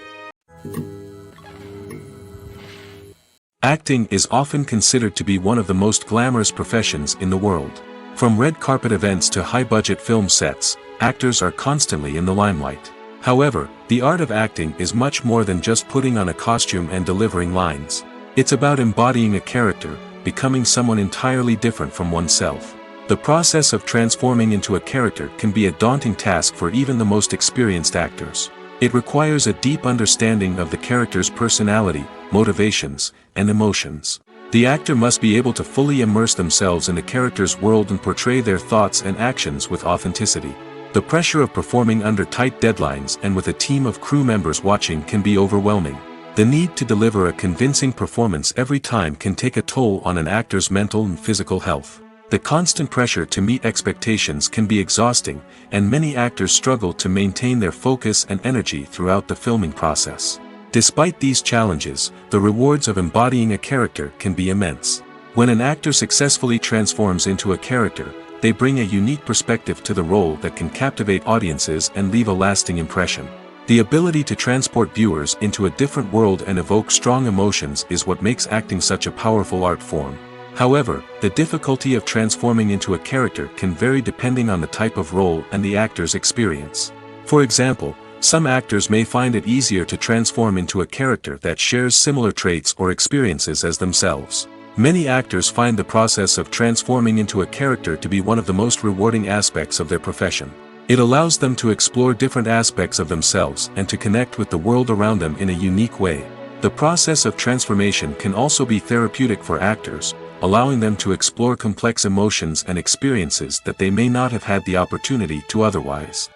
Acting is often considered to be one of the most glamorous professions in the world. From red carpet events to high-budget film sets, actors are constantly in the limelight. However, the art of acting is much more than just putting on a costume and delivering lines. It's about embodying a character, becoming someone entirely different from oneself. The process of transforming into a character can be a daunting task for even the most experienced actors. It requires a deep understanding of the character's personality, motivations, and emotions. The actor must be able to fully immerse themselves in the character's world and portray their thoughts and actions with authenticity. The pressure of performing under tight deadlines and with a team of crew members watching can be overwhelming. The need to deliver a convincing performance every time can take a toll on an actor's mental and physical health. The constant pressure to meet expectations can be exhausting, and many actors struggle to maintain their focus and energy throughout the filming process. Despite these challenges, the rewards of embodying a character can be immense. When an actor successfully transforms into a character, they bring a unique perspective to the role that can captivate audiences and leave a lasting impression. The ability to transport viewers into a different world and evoke strong emotions is what makes acting such a powerful art form. However, the difficulty of transforming into a character can vary depending on the type of role and the actor's experience. For example, some actors may find it easier to transform into a character that shares similar traits or experiences as themselves. Many actors find the process of transforming into a character to be one of the most rewarding aspects of their profession. It allows them to explore different aspects of themselves and to connect with the world around them in a unique way. The process of transformation can also be therapeutic for actors, allowing them to explore complex emotions and experiences that they may not have had the opportunity to otherwise.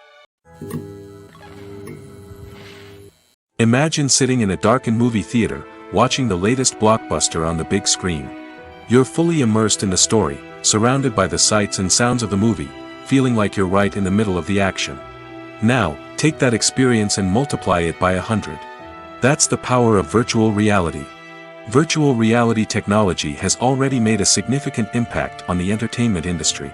Imagine sitting in a darkened movie theater, watching the latest blockbuster on the big screen. You're fully immersed in the story, surrounded by the sights and sounds of the movie, feeling like you're right in the middle of the action. Now, take that experience and multiply it by 100. That's the power of virtual reality. Virtual reality technology has already made a significant impact on the entertainment industry.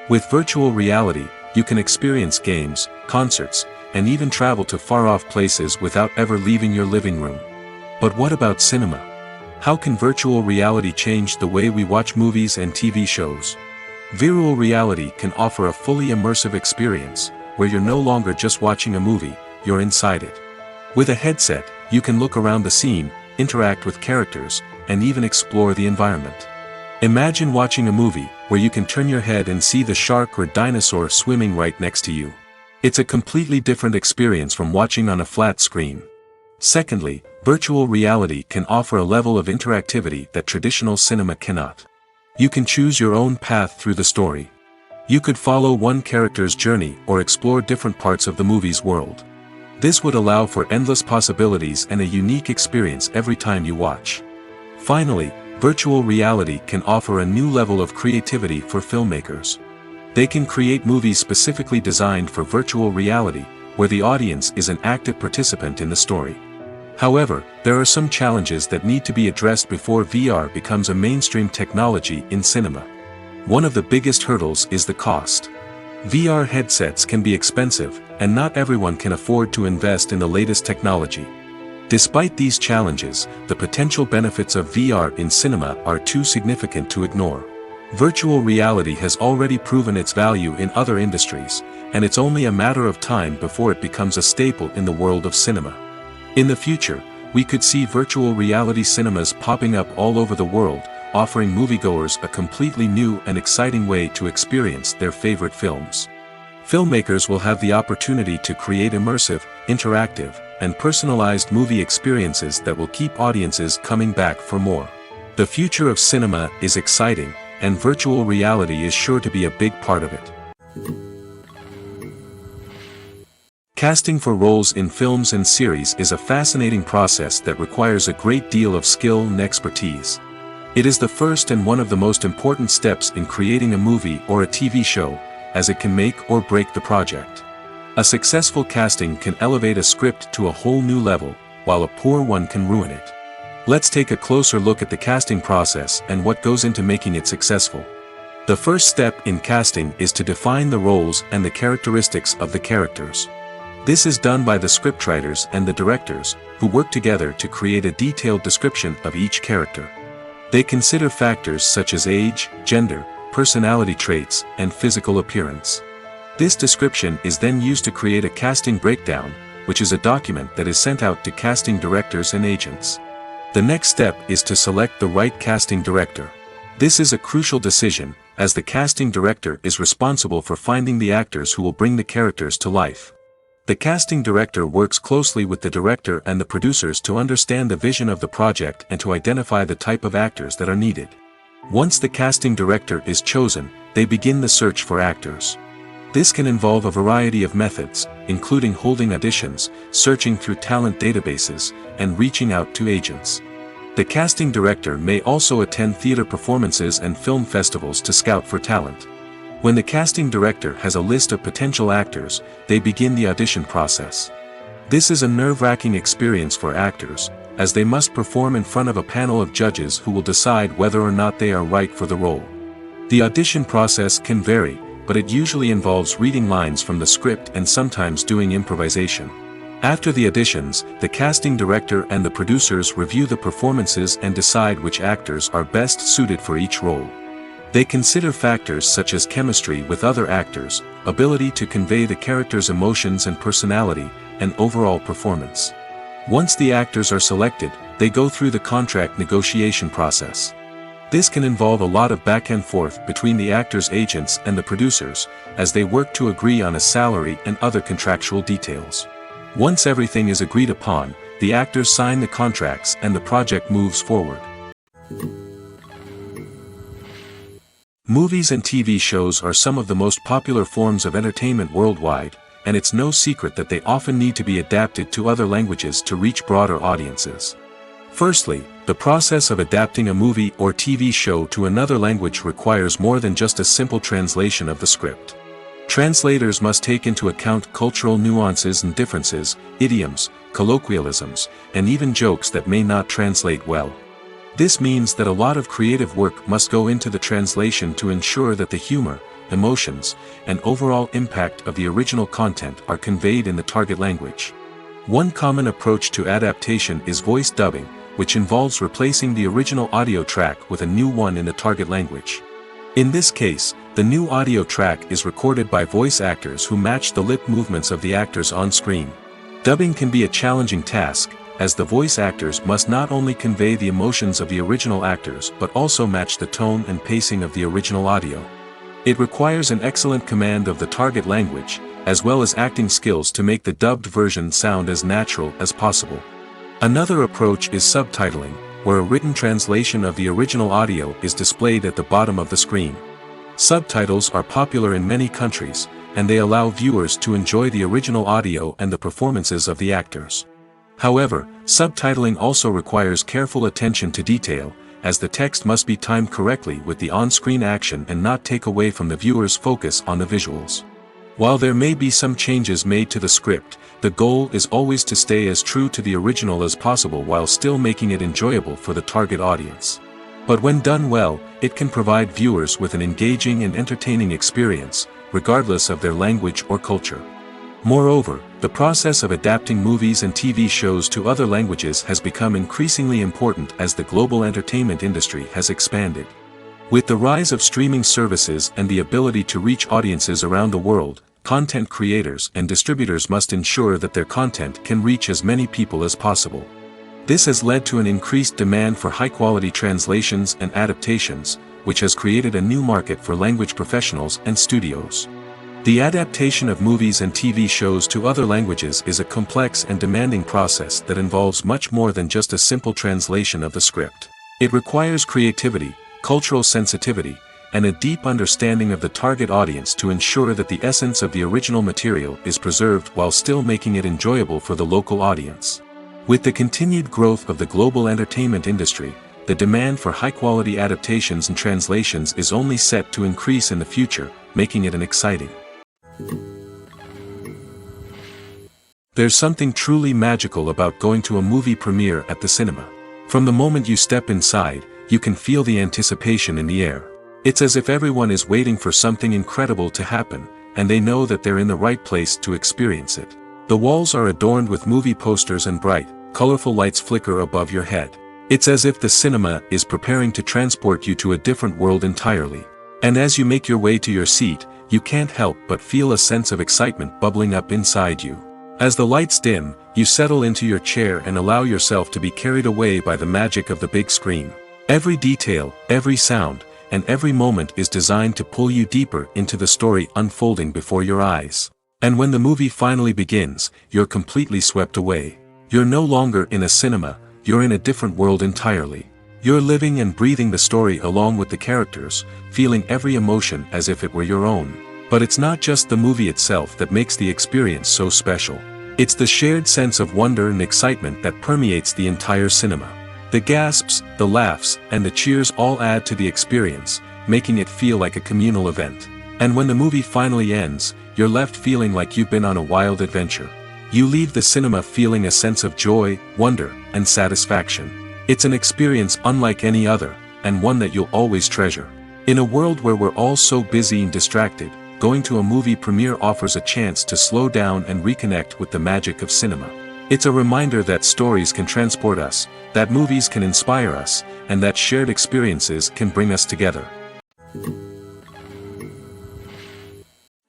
With virtual reality, you can experience games, concerts, and even travel to far-off places without ever leaving your living room. But what about cinema? How can virtual reality change the way we watch movies and TV shows? Virtual reality can offer a fully immersive experience, where you're no longer just watching a movie, you're inside it. With a headset, you can look around the scene, interact with characters, and even explore the environment. Imagine watching a movie, where you can turn your head and see the shark or dinosaur swimming right next to you. It's a completely different experience from watching on a flat screen. Secondly, virtual reality can offer a level of interactivity that traditional cinema cannot. You can choose your own path through the story. You could follow one character's journey or explore different parts of the movie's world. This would allow for endless possibilities and a unique experience every time you watch. Finally, virtual reality can offer a new level of creativity for filmmakers. They can create movies specifically designed for virtual reality, where the audience is an active participant in the story. However, there are some challenges that need to be addressed before VR becomes a mainstream technology in cinema. One of the biggest hurdles is the cost. VR headsets can be expensive, and not everyone can afford to invest in the latest technology. Despite these challenges, the potential benefits of VR in cinema are too significant to ignore. Virtual reality has already proven its value in other industries, and it's only a matter of time before it becomes a staple in the world of cinema. In the future, we could see virtual reality cinemas popping up all over the world, offering moviegoers a completely new and exciting way to experience their favorite films. Filmmakers will have the opportunity to create immersive, interactive, and personalized movie experiences that will keep audiences coming back for more. The future of cinema is exciting, and virtual reality is sure to be a big part of it. Casting for roles in films and series is a fascinating process that requires a great deal of skill and expertise. It is the first and one of the most important steps in creating a movie or a TV show, as it can make or break the project. A successful casting can elevate a script to a whole new level, while a poor one can ruin it. Let's take a closer look at the casting process and what goes into making it successful. The first step in casting is to define the roles and the characteristics of the characters. This is done by the scriptwriters and the directors, who work together to create a detailed description of each character. They consider factors such as age, gender, personality traits, and physical appearance. This description is then used to create a casting breakdown, which is a document that is sent out to casting directors and agents. The next step is to select the right casting director. This is a crucial decision, as the casting director is responsible for finding the actors who will bring the characters to life. The casting director works closely with the director and the producers to understand the vision of the project and to identify the type of actors that are needed. Once the casting director is chosen, they begin the search for actors. This can involve a variety of methods, including holding auditions, searching through talent databases, and reaching out to agents. The casting director may also attend theater performances and film festivals to scout for talent. When the casting director has a list of potential actors, they begin the audition process. This is a nerve-wracking experience for actors, as they must perform in front of a panel of judges who will decide whether or not they are right for the role. The audition process can vary, but it usually involves reading lines from the script and sometimes doing improvisation. After the auditions, the casting director and the producers review the performances and decide which actors are best suited for each role. They consider factors such as chemistry with other actors, ability to convey the character's emotions and personality, and overall performance. Once the actors are selected, they go through the contract negotiation process. This can involve a lot of back and forth between the actors' agents and the producers, as they work to agree on a salary and other contractual details. Once everything is agreed upon, the actors sign the contracts and the project moves forward. Movies and TV shows are some of the most popular forms of entertainment worldwide, and it's no secret that they often need to be adapted to other languages to reach broader audiences. Firstly, the process of adapting a movie or TV show to another language requires more than just a simple translation of the script. Translators must take into account cultural nuances and differences, idioms, colloquialisms, and even jokes that may not translate well. This means that a lot of creative work must go into the translation to ensure that the humor, emotions, and overall impact of the original content are conveyed in the target language. One common approach to adaptation is voice dubbing, which involves replacing the original audio track with a new one in the target language. In this case, the new audio track is recorded by voice actors who match the lip movements of the actors on screen. Dubbing can be a challenging task, as the voice actors must not only convey the emotions of the original actors but also match the tone and pacing of the original audio. It requires an excellent command of the target language, as well as acting skills to make the dubbed version sound as natural as possible. Another approach is subtitling, where a written translation of the original audio is displayed at the bottom of the screen. Subtitles are popular in many countries, and they allow viewers to enjoy the original audio and the performances of the actors. However, subtitling also requires careful attention to detail, as the text must be timed correctly with the on-screen action and not take away from the viewer's focus on the visuals. While there may be some changes made to the script, the goal is always to stay as true to the original as possible while still making it enjoyable for the target audience. But when done well, it can provide viewers with an engaging and entertaining experience, regardless of their language or culture. Moreover, the process of adapting movies and TV shows to other languages has become increasingly important as the global entertainment industry has expanded. With the rise of streaming services and the ability to reach audiences around the world, content creators and distributors must ensure that their content can reach as many people as possible. This has led to an increased demand for high-quality translations and adaptations, which has created a new market for language professionals and studios. The adaptation of movies and TV shows to other languages is a complex and demanding process that involves much more than just a simple translation of the script. It requires creativity, cultural sensitivity, and a deep understanding of the target audience to ensure that the essence of the original material is preserved while still making it enjoyable for the local audience. With the continued growth of the global entertainment industry, the demand for high-quality adaptations and translations is only set to increase in the future, making it an exciting. There's something truly magical about going to a movie premiere at the cinema. From the moment you step inside, you can feel the anticipation in the air. It's as if everyone is waiting for something incredible to happen, and they know that they're in the right place to experience it. The walls are adorned with movie posters and bright, colorful lights flicker above your head. It's as if the cinema is preparing to transport you to a different world entirely. And as you make your way to your seat, you can't help but feel a sense of excitement bubbling up inside you. As the lights dim, you settle into your chair and allow yourself to be carried away by the magic of the big screen. Every detail, every sound, and every moment is designed to pull you deeper into the story unfolding before your eyes. And when the movie finally begins, you're completely swept away. You're no longer in a cinema, you're in a different world entirely. You're living and breathing the story along with the characters, feeling every emotion as if it were your own. But it's not just the movie itself that makes the experience so special. It's the shared sense of wonder and excitement that permeates the entire cinema. The gasps, the laughs, and the cheers all add to the experience, making it feel like a communal event. And when the movie finally ends, you're left feeling like you've been on a wild adventure. You leave the cinema feeling a sense of joy, wonder, and satisfaction. It's an experience unlike any other, and one that you'll always treasure. In a world where we're all so busy and distracted, going to a movie premiere offers a chance to slow down and reconnect with the magic of cinema. It's a reminder that stories can transport us, that movies can inspire us, and that shared experiences can bring us together.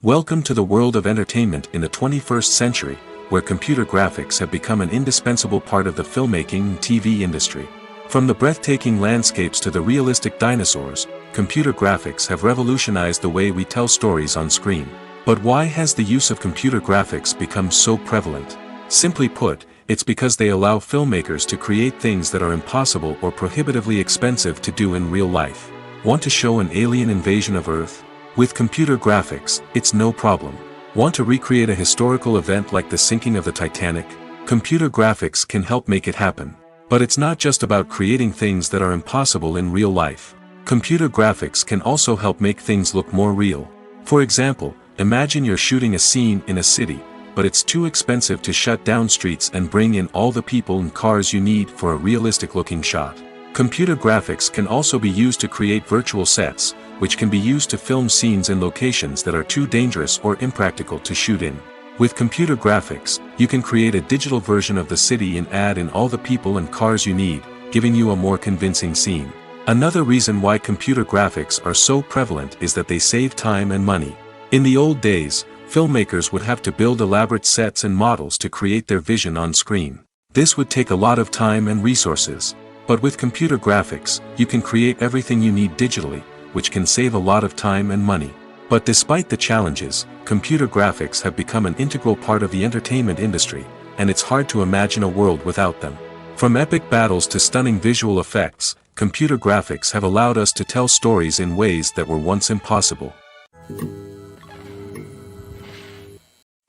Welcome to the world of entertainment in the 21st century, where computer graphics have become an indispensable part of the filmmaking and TV industry. From the breathtaking landscapes to the realistic dinosaurs, computer graphics have revolutionized the way we tell stories on screen. But why has the use of computer graphics become so prevalent? Simply put, it's because they allow filmmakers to create things that are impossible or prohibitively expensive to do in real life. Want to show an alien invasion of Earth? With computer graphics, it's no problem. Want to recreate a historical event like the sinking of the Titanic? Computer graphics can help make it happen. But it's not just about creating things that are impossible in real life. Computer graphics can also help make things look more real. For example, imagine you're shooting a scene in a city, but it's too expensive to shut down streets and bring in all the people and cars you need for a realistic-looking shot. Computer graphics can also be used to create virtual sets, which can be used to film scenes in locations that are too dangerous or impractical to shoot in. With computer graphics, you can create a digital version of the city and add in all the people and cars you need, giving you a more convincing scene. Another reason why computer graphics are so prevalent is that they save time and money. In the old days, filmmakers would have to build elaborate sets and models to create their vision on screen. This would take a lot of time and resources. But with computer graphics, you can create everything you need digitally, which can save a lot of time and money. But despite the challenges, computer graphics have become an integral part of the entertainment industry, and it's hard to imagine a world without them. From epic battles to stunning visual effects, computer graphics have allowed us to tell stories in ways that were once impossible.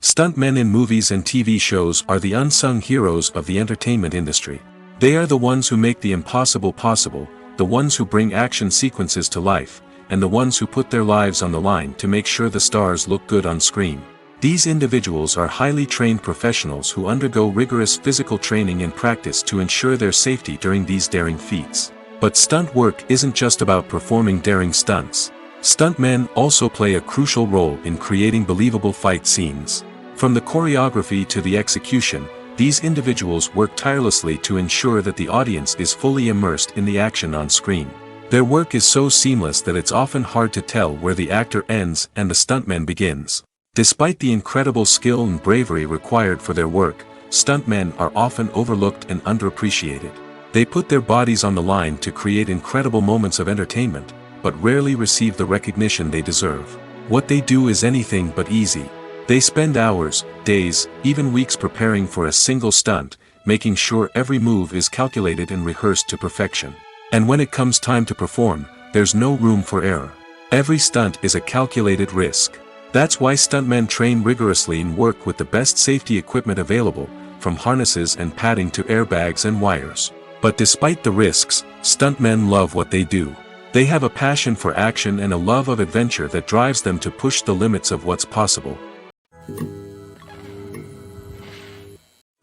Stuntmen in movies and TV shows are the unsung heroes of the entertainment industry. They are the ones who make the impossible possible, the ones who bring action sequences to life, and the ones who put their lives on the line to make sure the stars look good on screen. These individuals are highly trained professionals who undergo rigorous physical training and practice to ensure their safety during these daring feats. But stunt work isn't just about performing daring stunts. Stuntmen also play a crucial role in creating believable fight scenes. From the choreography to the execution, these individuals work tirelessly to ensure that the audience is fully immersed in the action on screen. Their work is so seamless that it's often hard to tell where the actor ends and the stuntman begins. Despite the incredible skill and bravery required for their work, stuntmen are often overlooked and underappreciated. They put their bodies on the line to create incredible moments of entertainment, but rarely receive the recognition they deserve. What they do is anything but easy. They spend hours, days, even weeks preparing for a single stunt, making sure every move is calculated and rehearsed to perfection. And when it comes time to perform, there's no room for error. Every stunt is a calculated risk. That's why stuntmen train rigorously and work with the best safety equipment available, from harnesses and padding to airbags and wires. But despite the risks, stuntmen love what they do. They have a passion for action and a love of adventure that drives them to push the limits of what's possible.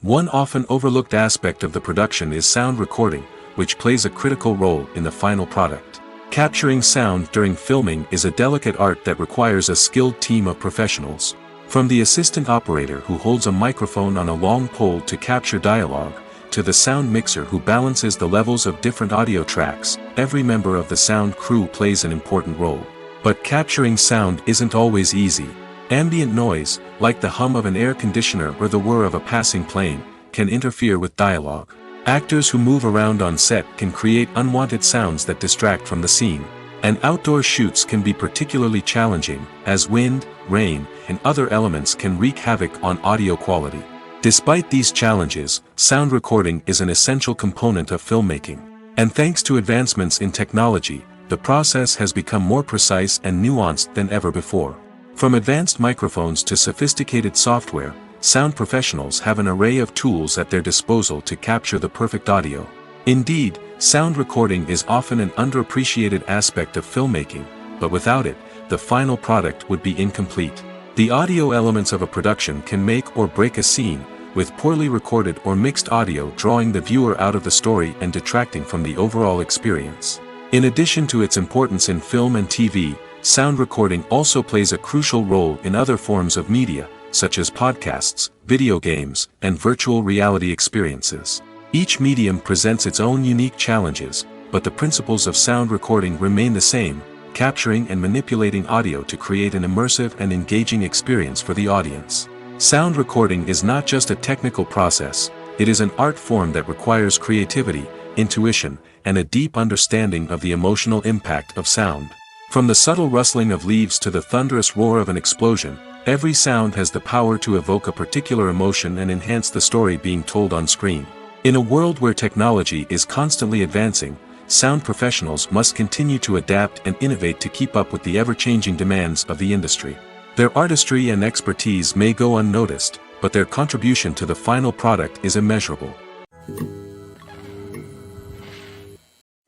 One often overlooked aspect of the production is sound recording, which plays a critical role in the final product. Capturing sound during filming is a delicate art that requires a skilled team of professionals. From the assistant operator who holds a microphone on a long pole to capture dialogue, to the sound mixer who balances the levels of different audio tracks, every member of the sound crew plays an important role. But capturing sound isn't always easy. Ambient noise, like the hum of an air conditioner or the whir of a passing plane, can interfere with dialogue. Actors who move around on set can create unwanted sounds that distract from the scene. And outdoor shoots can be particularly challenging, as wind, rain, and other elements can wreak havoc on audio quality. Despite these challenges, sound recording is an essential component of filmmaking. And thanks to advancements in technology, the process has become more precise and nuanced than ever before. From advanced microphones to sophisticated software, sound professionals have an array of tools at their disposal to capture the perfect audio. Indeed, sound recording is often an underappreciated aspect of filmmaking, but without it, the final product would be incomplete. The audio elements of a production can make or break a scene, with poorly recorded or mixed audio drawing the viewer out of the story and detracting from the overall experience. In addition to its importance in film and TV, sound recording also plays a crucial role in other forms of media, such as podcasts, video games, and virtual reality experiences. Each medium presents its own unique challenges, but the principles of sound recording remain the same, capturing and manipulating audio to create an immersive and engaging experience for the audience. Sound recording is not just a technical process, it is an art form that requires creativity, intuition, and a deep understanding of the emotional impact of sound. From the subtle rustling of leaves to the thunderous roar of an explosion, every sound has the power to evoke a particular emotion and enhance the story being told on screen. In a world where technology is constantly advancing, sound professionals must continue to adapt and innovate to keep up with the ever-changing demands of the industry. Their artistry and expertise may go unnoticed, but their contribution to the final product is immeasurable.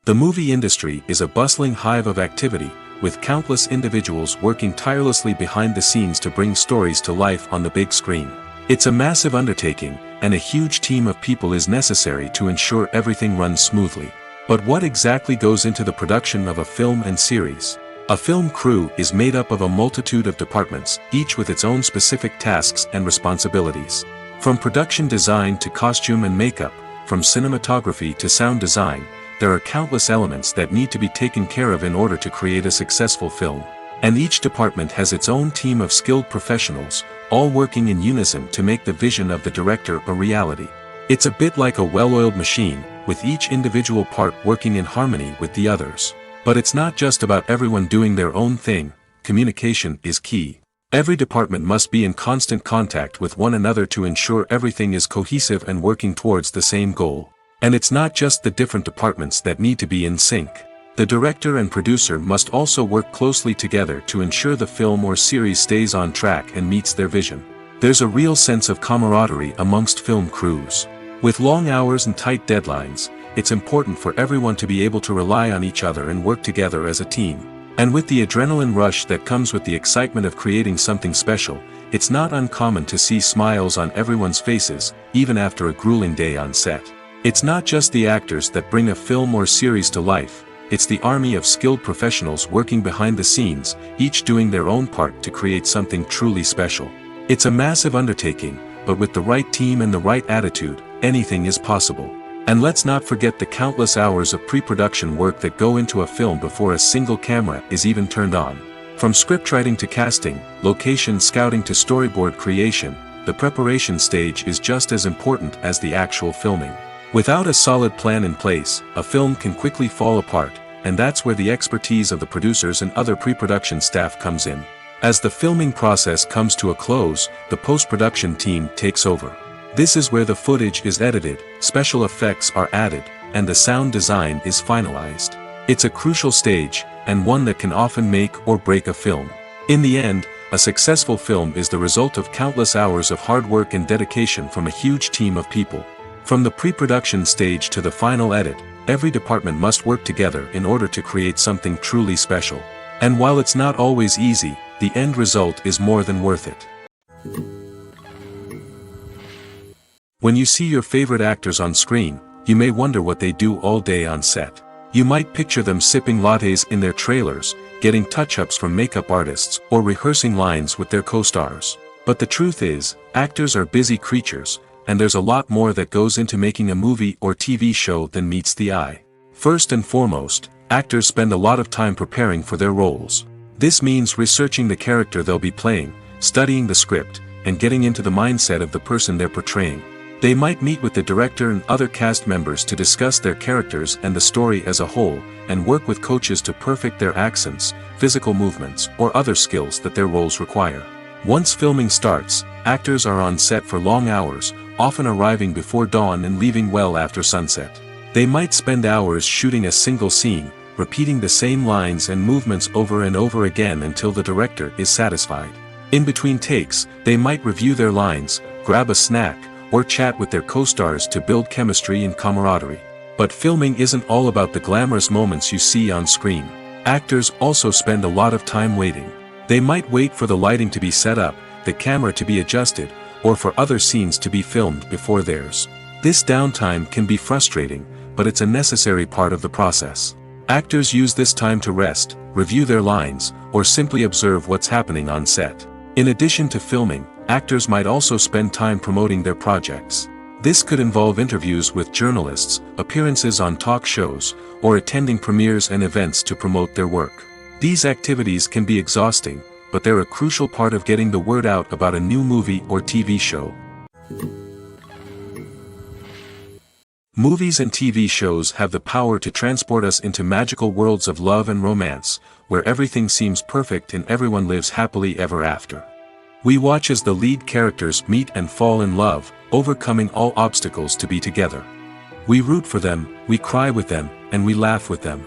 The movie industry is a bustling hive of activity, with countless individuals working tirelessly behind the scenes to bring stories to life on the big screen. It's a massive undertaking, and a huge team of people is necessary to ensure everything runs smoothly. But what exactly goes into the production of a film and series? A film crew is made up of a multitude of departments, each with its own specific tasks and responsibilities. From production design to costume and makeup, from cinematography to sound design, there are countless elements that need to be taken care of in order to create a successful film. And each department has its own team of skilled professionals, all working in unison to make the vision of the director a reality. It's a bit like a well-oiled machine, with each individual part working in harmony with the others. But it's not just about everyone doing their own thing. Communication is key. Every department must be in constant contact with one another to ensure everything is cohesive and working towards the same goal. And it's not just the different departments that need to be in sync. The director and producer must also work closely together to ensure the film or series stays on track and meets their vision. There's a real sense of camaraderie amongst film crews. With long hours and tight deadlines, it's important for everyone to be able to rely on each other and work together as a team. And with the adrenaline rush that comes with the excitement of creating something special, it's not uncommon to see smiles on everyone's faces, even after a grueling day on set. It's not just the actors that bring a film or series to life, it's the army of skilled professionals working behind the scenes, each doing their own part to create something truly special. It's a massive undertaking, but with the right team and the right attitude, anything is possible. And let's not forget the countless hours of pre-production work that go into a film before a single camera is even turned on. From scriptwriting to casting, location scouting to storyboard creation, the preparation stage is just as important as the actual filming. Without a solid plan in place, a film can quickly fall apart, and that's where the expertise of the producers and other pre-production staff comes in. As the filming process comes to a close, the post-production team takes over. This is where the footage is edited, special effects are added, and the sound design is finalized. It's a crucial stage, and one that can often make or break a film. In the end, a successful film is the result of countless hours of hard work and dedication from a huge team of people. From the pre-production stage to the final edit, every department must work together in order to create something truly special. And while it's not always easy, the end result is more than worth it. When you see your favorite actors on screen, you may wonder what they do all day on set. You might picture them sipping lattes in their trailers, getting touch-ups from makeup artists, or rehearsing lines with their co-stars. But the truth is, actors are busy creatures, and there's a lot more that goes into making a movie or TV show than meets the eye. First and foremost, actors spend a lot of time preparing for their roles. This means researching the character they'll be playing, studying the script, and getting into the mindset of the person they're portraying. They might meet with the director and other cast members to discuss their characters and the story as a whole, and work with coaches to perfect their accents, physical movements, or other skills that their roles require. Once filming starts, actors are on set for long hours, often arriving before dawn and leaving well after sunset. They might spend hours shooting a single scene, repeating the same lines and movements over and over again until the director is satisfied. In between takes, they might review their lines, grab a snack, or chat with their co-stars to build chemistry and camaraderie. But filming isn't all about the glamorous moments you see on screen. Actors also spend a lot of time waiting. They might wait for the lighting to be set up, the camera to be adjusted, or for other scenes to be filmed before theirs. This downtime can be frustrating, but it's a necessary part of the process. Actors use this time to rest, review their lines, or simply observe what's happening on set. In addition to filming, actors might also spend time promoting their projects. This could involve interviews with journalists, appearances on talk shows, or attending premieres and events to promote their work. These activities can be exhausting, but they're a crucial part of getting the word out about a new movie or TV show. Movies and TV shows have the power to transport us into magical worlds of love and romance, where everything seems perfect and everyone lives happily ever after. We watch as the lead characters meet and fall in love, overcoming all obstacles to be together. We root for them, we cry with them, and we laugh with them.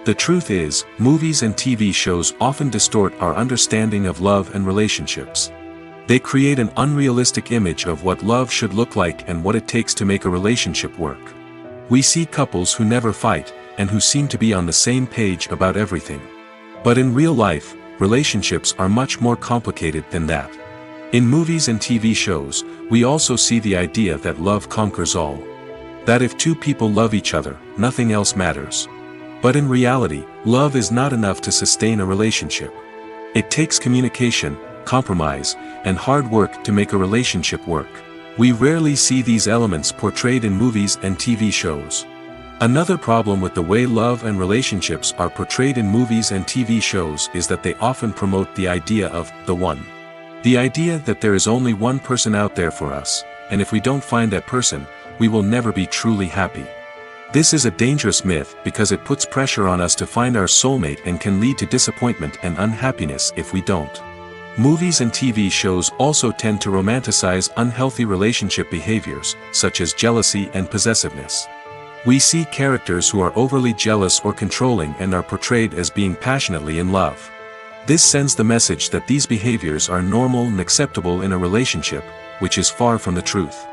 The truth is, movies and TV shows often distort our understanding of love and relationships. They create an unrealistic image of what love should look like and what it takes to make a relationship work. We see couples who never fight, and who seem to be on the same page about everything. But in real life, relationships are much more complicated than that. In movies and TV shows, we also see the idea that love conquers all. That if two people love each other, nothing else matters. But in reality, love is not enough to sustain a relationship. It takes communication, compromise, and hard work to make a relationship work. We rarely see these elements portrayed in movies and TV shows. Another problem with the way love and relationships are portrayed in movies and TV shows is that they often promote the idea of the one. The idea that there is only one person out there for us, and if we don't find that person, we will never be truly happy. This is a dangerous myth because it puts pressure on us to find our soulmate and can lead to disappointment and unhappiness if we don't. Movies and TV shows also tend to romanticize unhealthy relationship behaviors, such as jealousy and possessiveness. We see characters who are overly jealous or controlling and are portrayed as being passionately in love. This sends the message that these behaviors are normal and acceptable in a relationship, which is far from the truth.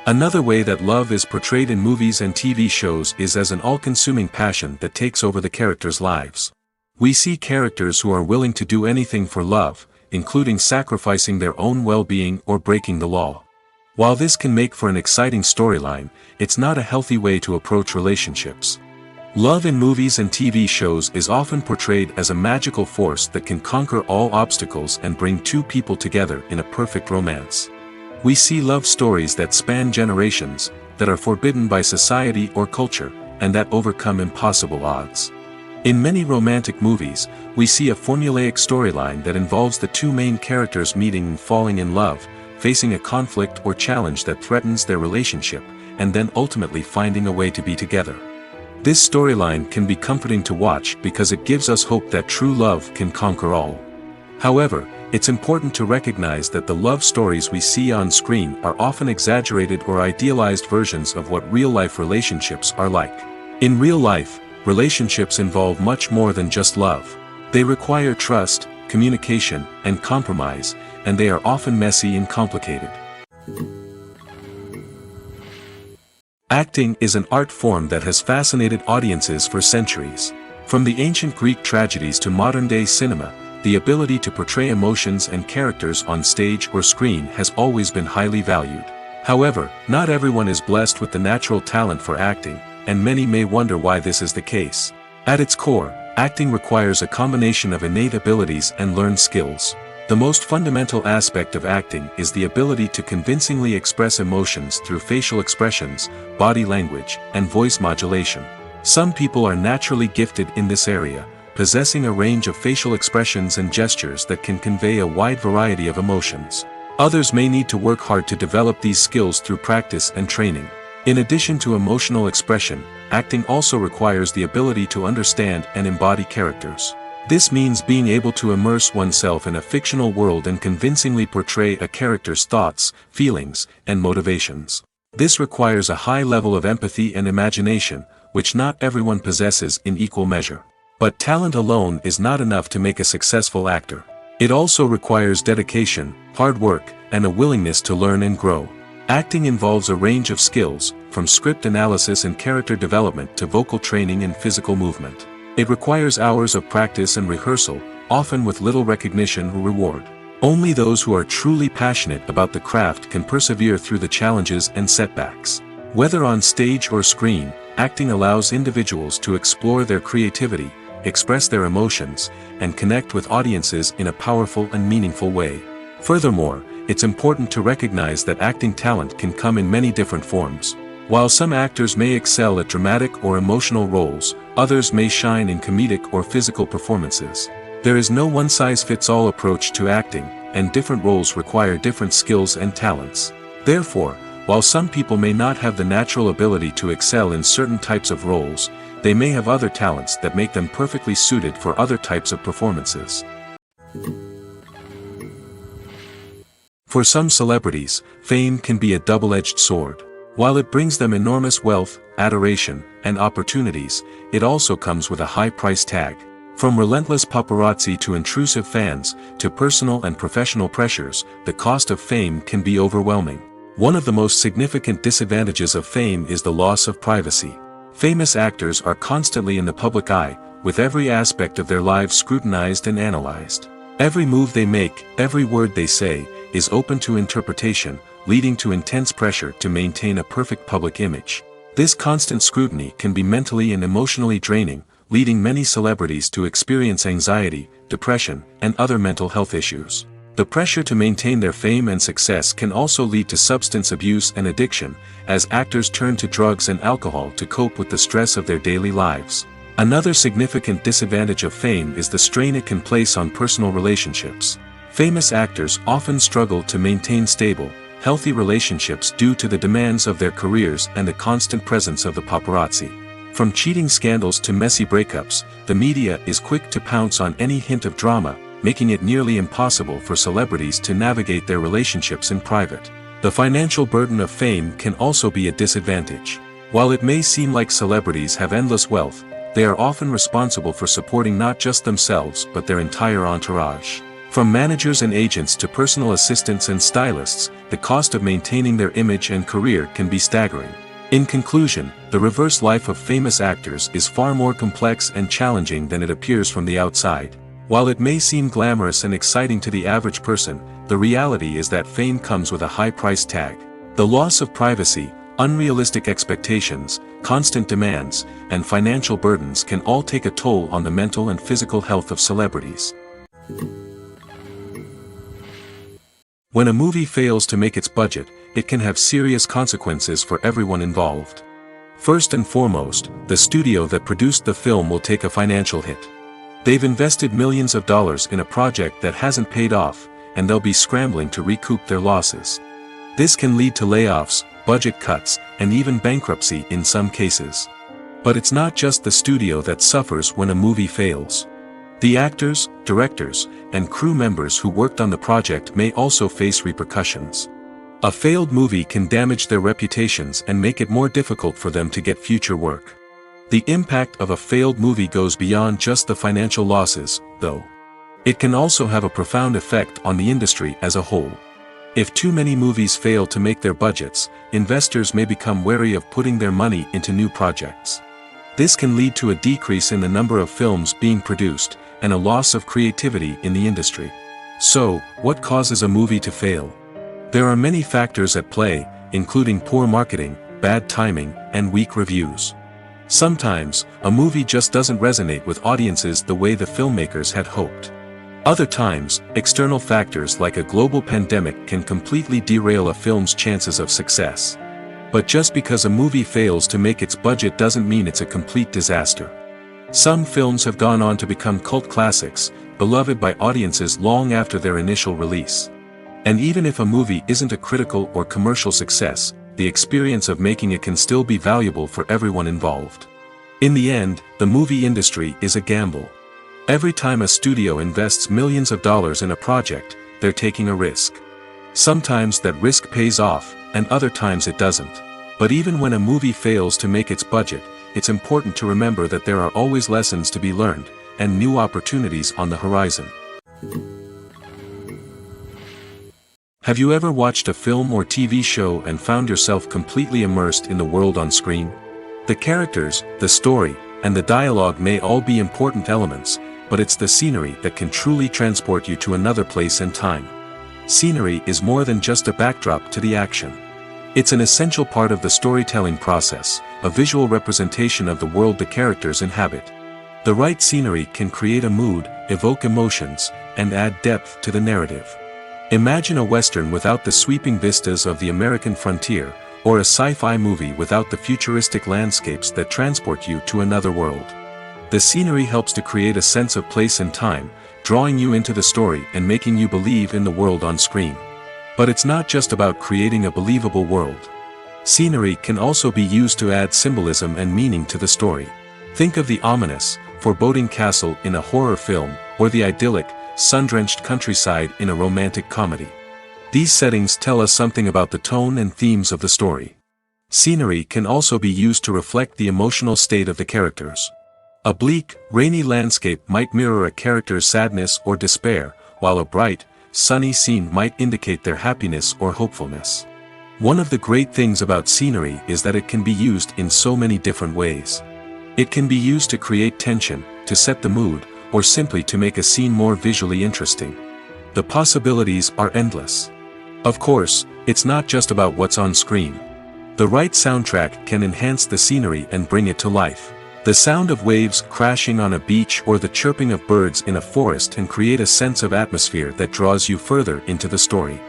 Another way that love is portrayed in movies and TV shows is as an all-consuming passion that takes over the characters' lives. We see characters who are willing to do anything for love, including sacrificing their own well-being or breaking the law. While this can make for an exciting storyline, it's not a healthy way to approach relationships. Love in movies and TV shows is often portrayed as a magical force that can conquer all obstacles and bring two people together in a perfect romance. We see love stories that span generations, that are forbidden by society or culture, and that overcome impossible odds. In many romantic movies, we see a formulaic storyline that involves the two main characters meeting and falling in love, facing a conflict or challenge that threatens their relationship, and then ultimately finding a way to be together. This storyline can be comforting to watch because it gives us hope that true love can conquer all. However, it's important to recognize that the love stories we see on screen are often exaggerated or idealized versions of what real-life relationships are like. In real life, relationships involve much more than just love. They require trust, communication, and compromise, and they are often messy and complicated. Acting is an art form that has fascinated audiences for centuries. From the ancient Greek tragedies to modern-day cinema, the ability to portray emotions and characters on stage or screen has always been highly valued. However, not everyone is blessed with the natural talent for acting, and many may wonder why this is the case. At its core, acting requires a combination of innate abilities and learned skills. The most fundamental aspect of acting is the ability to convincingly express emotions through facial expressions, body language, and voice modulation. Some people are naturally gifted in this area, possessing a range of facial expressions and gestures that can convey a wide variety of emotions. Others may need to work hard to develop these skills through practice and training. In addition to emotional expression, acting also requires the ability to understand and embody characters. This means being able to immerse oneself in a fictional world and convincingly portray a character's thoughts, feelings, and motivations. This requires a high level of empathy and imagination, which not everyone possesses in equal measure. But talent alone is not enough to make a successful actor. It also requires dedication, hard work, and a willingness to learn and grow. Acting involves a range of skills, from script analysis and character development to vocal training and physical movement. It requires hours of practice and rehearsal, often with little recognition or reward. Only those who are truly passionate about the craft can persevere through the challenges and setbacks. Whether on stage or screen, acting allows individuals to explore their creativity, express their emotions, and connect with audiences in a powerful and meaningful way. Furthermore, it's important to recognize that acting talent can come in many different forms. While some actors may excel at dramatic or emotional roles, others may shine in comedic or physical performances. There is no one-size-fits-all approach to acting, and different roles require different skills and talents. Therefore, while some people may not have the natural ability to excel in certain types of roles, they may have other talents that make them perfectly suited for other types of performances. For some celebrities, fame can be a double-edged sword. While it brings them enormous wealth, adoration, and opportunities, it also comes with a high price tag. From relentless paparazzi to intrusive fans, to personal and professional pressures, the cost of fame can be overwhelming. One of the most significant disadvantages of fame is the loss of privacy. Famous actors are constantly in the public eye, with every aspect of their lives scrutinized and analyzed. Every move they make, every word they say, is open to interpretation, leading to intense pressure to maintain a perfect public image. This constant scrutiny can be mentally and emotionally draining, leading many celebrities to experience anxiety, depression, and other mental health issues. The pressure to maintain their fame and success can also lead to substance abuse and addiction, as actors turn to drugs and alcohol to cope with the stress of their daily lives. Another significant disadvantage of fame is the strain it can place on personal relationships. Famous actors often struggle to maintain stable, healthy relationships due to the demands of their careers and the constant presence of the paparazzi. From cheating scandals to messy breakups, the media is quick to pounce on any hint of drama, making it nearly impossible for celebrities to navigate their relationships in private. The financial burden of fame can also be a disadvantage. While it may seem like celebrities have endless wealth, they are often responsible for supporting not just themselves but their entire entourage. From managers and agents to personal assistants and stylists, the cost of maintaining their image and career can be staggering. In conclusion, the reverse life of famous actors is far more complex and challenging than it appears from the outside. While it may seem glamorous and exciting to the average person, the reality is that fame comes with a high price tag. The loss of privacy, unrealistic expectations, constant demands, and financial burdens can all take a toll on the mental and physical health of celebrities. When a movie fails to make its budget, it can have serious consequences for everyone involved. First and foremost, the studio that produced the film will take a financial hit. They've invested millions of dollars in a project that hasn't paid off, and they'll be scrambling to recoup their losses. This can lead to layoffs, budget cuts, and even bankruptcy in some cases. But it's not just the studio that suffers when a movie fails. The actors, directors, and crew members who worked on the project may also face repercussions. A failed movie can damage their reputations and make it more difficult for them to get future work. The impact of a failed movie goes beyond just the financial losses, though. It can also have a profound effect on the industry as a whole. If too many movies fail to make their budgets, investors may become wary of putting their money into new projects. This can lead to a decrease in the number of films being produced, and a loss of creativity in the industry. So, what causes a movie to fail? There are many factors at play, including poor marketing, bad timing, and weak reviews. Sometimes, a movie just doesn't resonate with audiences the way the filmmakers had hoped. Other times, external factors like a global pandemic can completely derail a film's chances of success. But just because a movie fails to make its budget doesn't mean it's a complete disaster. Some films have gone on to become cult classics, beloved by audiences long after their initial release. And even if a movie isn't a critical or commercial success, the experience of making it can still be valuable for everyone involved. In the end, the movie industry is a gamble. Every time a studio invests millions of dollars in a project, they're taking a risk. Sometimes that risk pays off, and other times it doesn't. But even when a movie fails to make its budget, it's important to remember that there are always lessons to be learned, and new opportunities on the horizon. Have you ever watched a film or TV show and found yourself completely immersed in the world on screen? The characters, the story, and the dialogue may all be important elements, but it's the scenery that can truly transport you to another place and time. Scenery is more than just a backdrop to the action. It's an essential part of the storytelling process, a visual representation of the world the characters inhabit. The right scenery can create a mood, evoke emotions, and add depth to the narrative. Imagine a Western without the sweeping vistas of the American frontier, or a sci-fi movie without the futuristic landscapes that transport you to another world. The scenery helps to create a sense of place and time, drawing you into the story and making you believe in the world on screen. But it's not just about creating a believable world. Scenery can also be used to add symbolism and meaning to the story. Think of the ominous, foreboding castle in a horror film, or the idyllic, sun-drenched countryside in a romantic comedy. These settings tell us something about the tone and themes of the story. Scenery can also be used to reflect the emotional state of the characters. A bleak, rainy landscape might mirror a character's sadness or despair, while a bright, sunny scene might indicate their happiness or hopefulness. One of the great things about scenery is that it can be used in so many different ways. It can be used to create tension, to set the mood, or simply to make a scene more visually interesting. The possibilities are endless. Of course, it's not just about what's on screen. The right soundtrack can enhance the scenery and bring it to life. The sound of waves crashing on a beach or the chirping of birds in a forest can create a sense of atmosphere that draws you further into the story.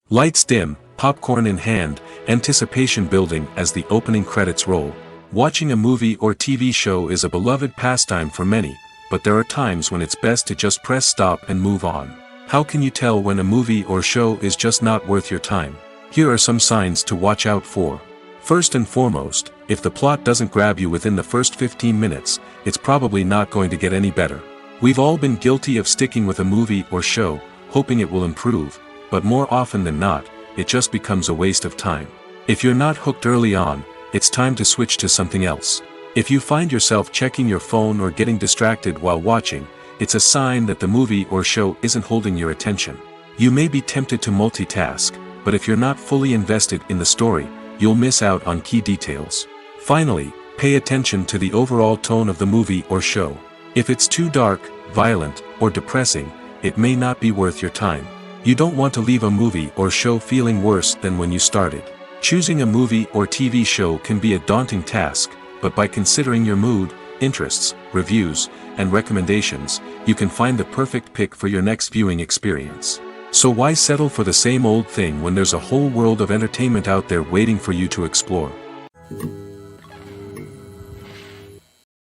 Lights dim, popcorn in hand, anticipation building as the opening credits roll. Watching a movie or TV show is a beloved pastime for many, but there are times when it's best to just press stop and move on. How can you tell when a movie or show is just not worth your time? Here are some signs to watch out for. First and foremost, if the plot doesn't grab you within the first 15 minutes, it's probably not going to get any better. We've all been guilty of sticking with a movie or show, hoping it will improve, but more often than not, it just becomes a waste of time. If you're not hooked early on, it's time to switch to something else. If you find yourself checking your phone or getting distracted while watching, it's a sign that the movie or show isn't holding your attention. You may be tempted to multitask, but if you're not fully invested in the story, you'll miss out on key details. Finally, pay attention to the overall tone of the movie or show. If it's too dark, violent, or depressing, it may not be worth your time. You don't want to leave a movie or show feeling worse than when you started. Choosing a movie or TV show can be a daunting task, but by considering your mood, interests, reviews, and recommendations, you can find the perfect pick for your next viewing experience. So why settle for the same old thing when there's a whole world of entertainment out there waiting for you to explore?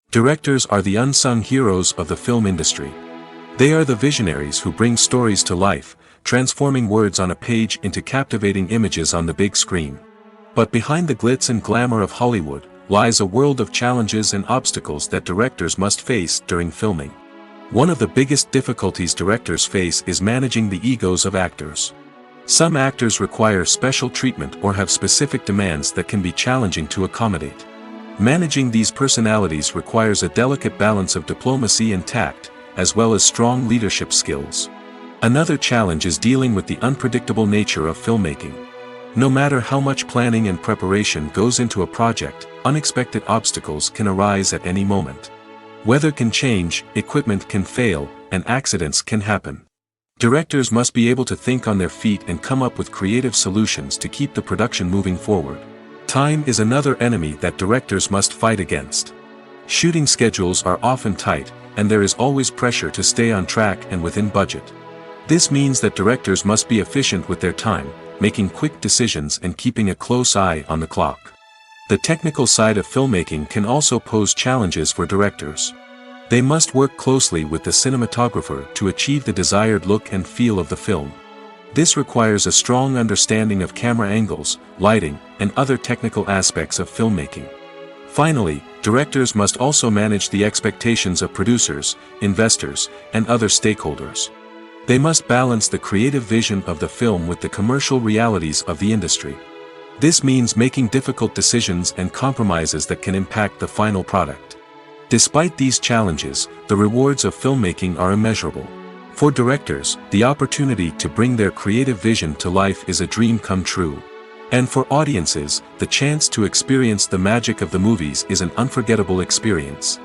Directors are the unsung heroes of the film industry. They are the visionaries who bring stories to life, transforming words on a page into captivating images on the big screen. But behind the glitz and glamour of Hollywood, lies a world of challenges and obstacles that directors must face during filming. One of the biggest difficulties directors face is managing the egos of actors. Some actors require special treatment or have specific demands that can be challenging to accommodate. Managing these personalities requires a delicate balance of diplomacy and tact, as well as strong leadership skills. Another challenge is dealing with the unpredictable nature of filmmaking. No matter how much planning and preparation goes into a project, unexpected obstacles can arise at any moment. Weather can change, equipment can fail, and accidents can happen. Directors must be able to think on their feet and come up with creative solutions to keep the production moving forward. Time is another enemy that directors must fight against. Shooting schedules are often tight, and there is always pressure to stay on track and within budget. This means that directors must be efficient with their time, making quick decisions and keeping a close eye on the clock. The technical side of filmmaking can also pose challenges for directors. They must work closely with the cinematographer to achieve the desired look and feel of the film. This requires a strong understanding of camera angles, lighting, and other technical aspects of filmmaking. Finally, directors must also manage the expectations of producers, investors, and other stakeholders. They must balance the creative vision of the film with the commercial realities of the industry. This means making difficult decisions and compromises that can impact the final product. Despite these challenges, the rewards of filmmaking are immeasurable. For directors, the opportunity to bring their creative vision to life is a dream come true. And for audiences, the chance to experience the magic of the movies is an unforgettable experience.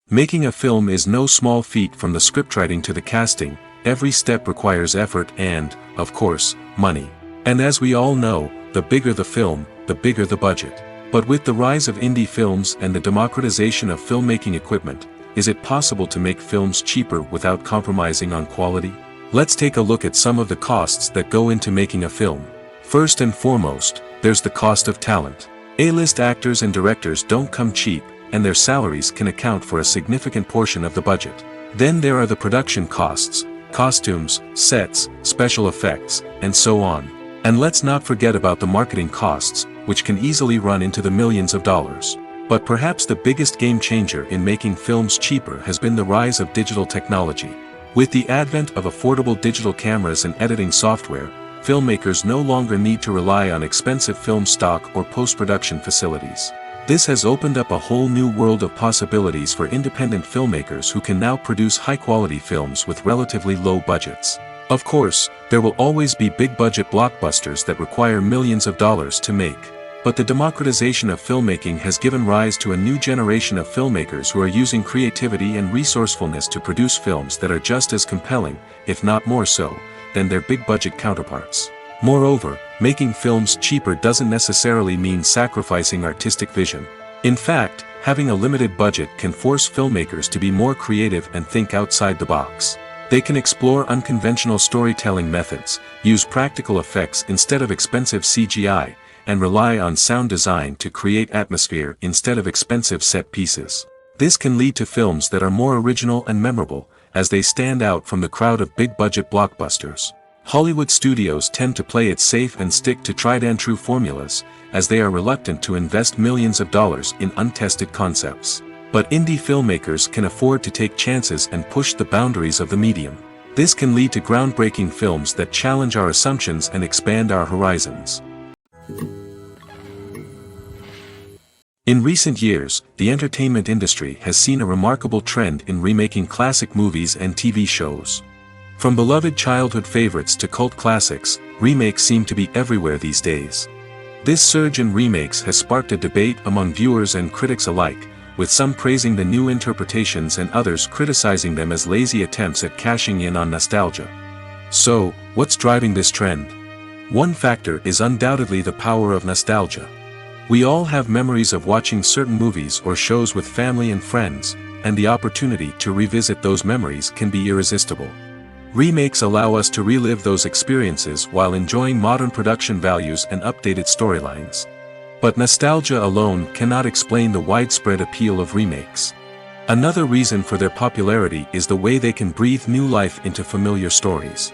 Making a film is no small feat. From the scriptwriting to the casting, every step requires effort and, of course, money. And as we all know, the bigger the film, the bigger the budget. But with the rise of indie films and the democratization of filmmaking equipment, is it possible to make films cheaper without compromising on quality? Let's take a look at some of the costs that go into making a film. First and foremost, there's the cost of talent. A-list actors and directors don't come cheap, and their salaries can account for a significant portion of the budget. Then there are the production costs, costumes, sets, special effects, and so on. And let's not forget about the marketing costs, which can easily run into the millions of dollars. But perhaps the biggest game changer in making films cheaper has been the rise of digital technology. With the advent of affordable digital cameras and editing software, filmmakers no longer need to rely on expensive film stock or post-production facilities. This has opened up a whole new world of possibilities for independent filmmakers who can now produce high-quality films with relatively low budgets. Of course, there will always be big-budget blockbusters that require millions of dollars to make. But the democratization of filmmaking has given rise to a new generation of filmmakers who are using creativity and resourcefulness to produce films that are just as compelling, if not more so, than their big-budget counterparts. Moreover, Making films cheaper doesn't necessarily mean sacrificing artistic vision. In fact, having a limited budget can force filmmakers to be more creative and think outside the box. They can explore unconventional storytelling methods, use practical effects instead of expensive CGI, and rely on sound design to create atmosphere instead of expensive set pieces. This can lead to films that are more original and memorable, as they stand out from the crowd of big-budget blockbusters. Hollywood studios tend to play it safe and stick to tried-and-true formulas, as they are reluctant to invest millions of dollars in untested concepts. But indie filmmakers can afford to take chances and push the boundaries of the medium. This can lead to groundbreaking films that challenge our assumptions and expand our horizons. In recent years, the entertainment industry has seen a remarkable trend in remaking classic movies and TV shows. From beloved childhood favorites to cult classics, remakes seem to be everywhere these days. This surge in remakes has sparked a debate among viewers and critics alike, with some praising the new interpretations and others criticizing them as lazy attempts at cashing in on nostalgia. So, what's driving this trend? One factor is undoubtedly the power of nostalgia. We all have memories of watching certain movies or shows with family and friends, and the opportunity to revisit those memories can be irresistible. Remakes allow us to relive those experiences while enjoying modern production values and updated storylines. But nostalgia alone cannot explain the widespread appeal of remakes. Another reason for their popularity is the way they can breathe new life into familiar stories.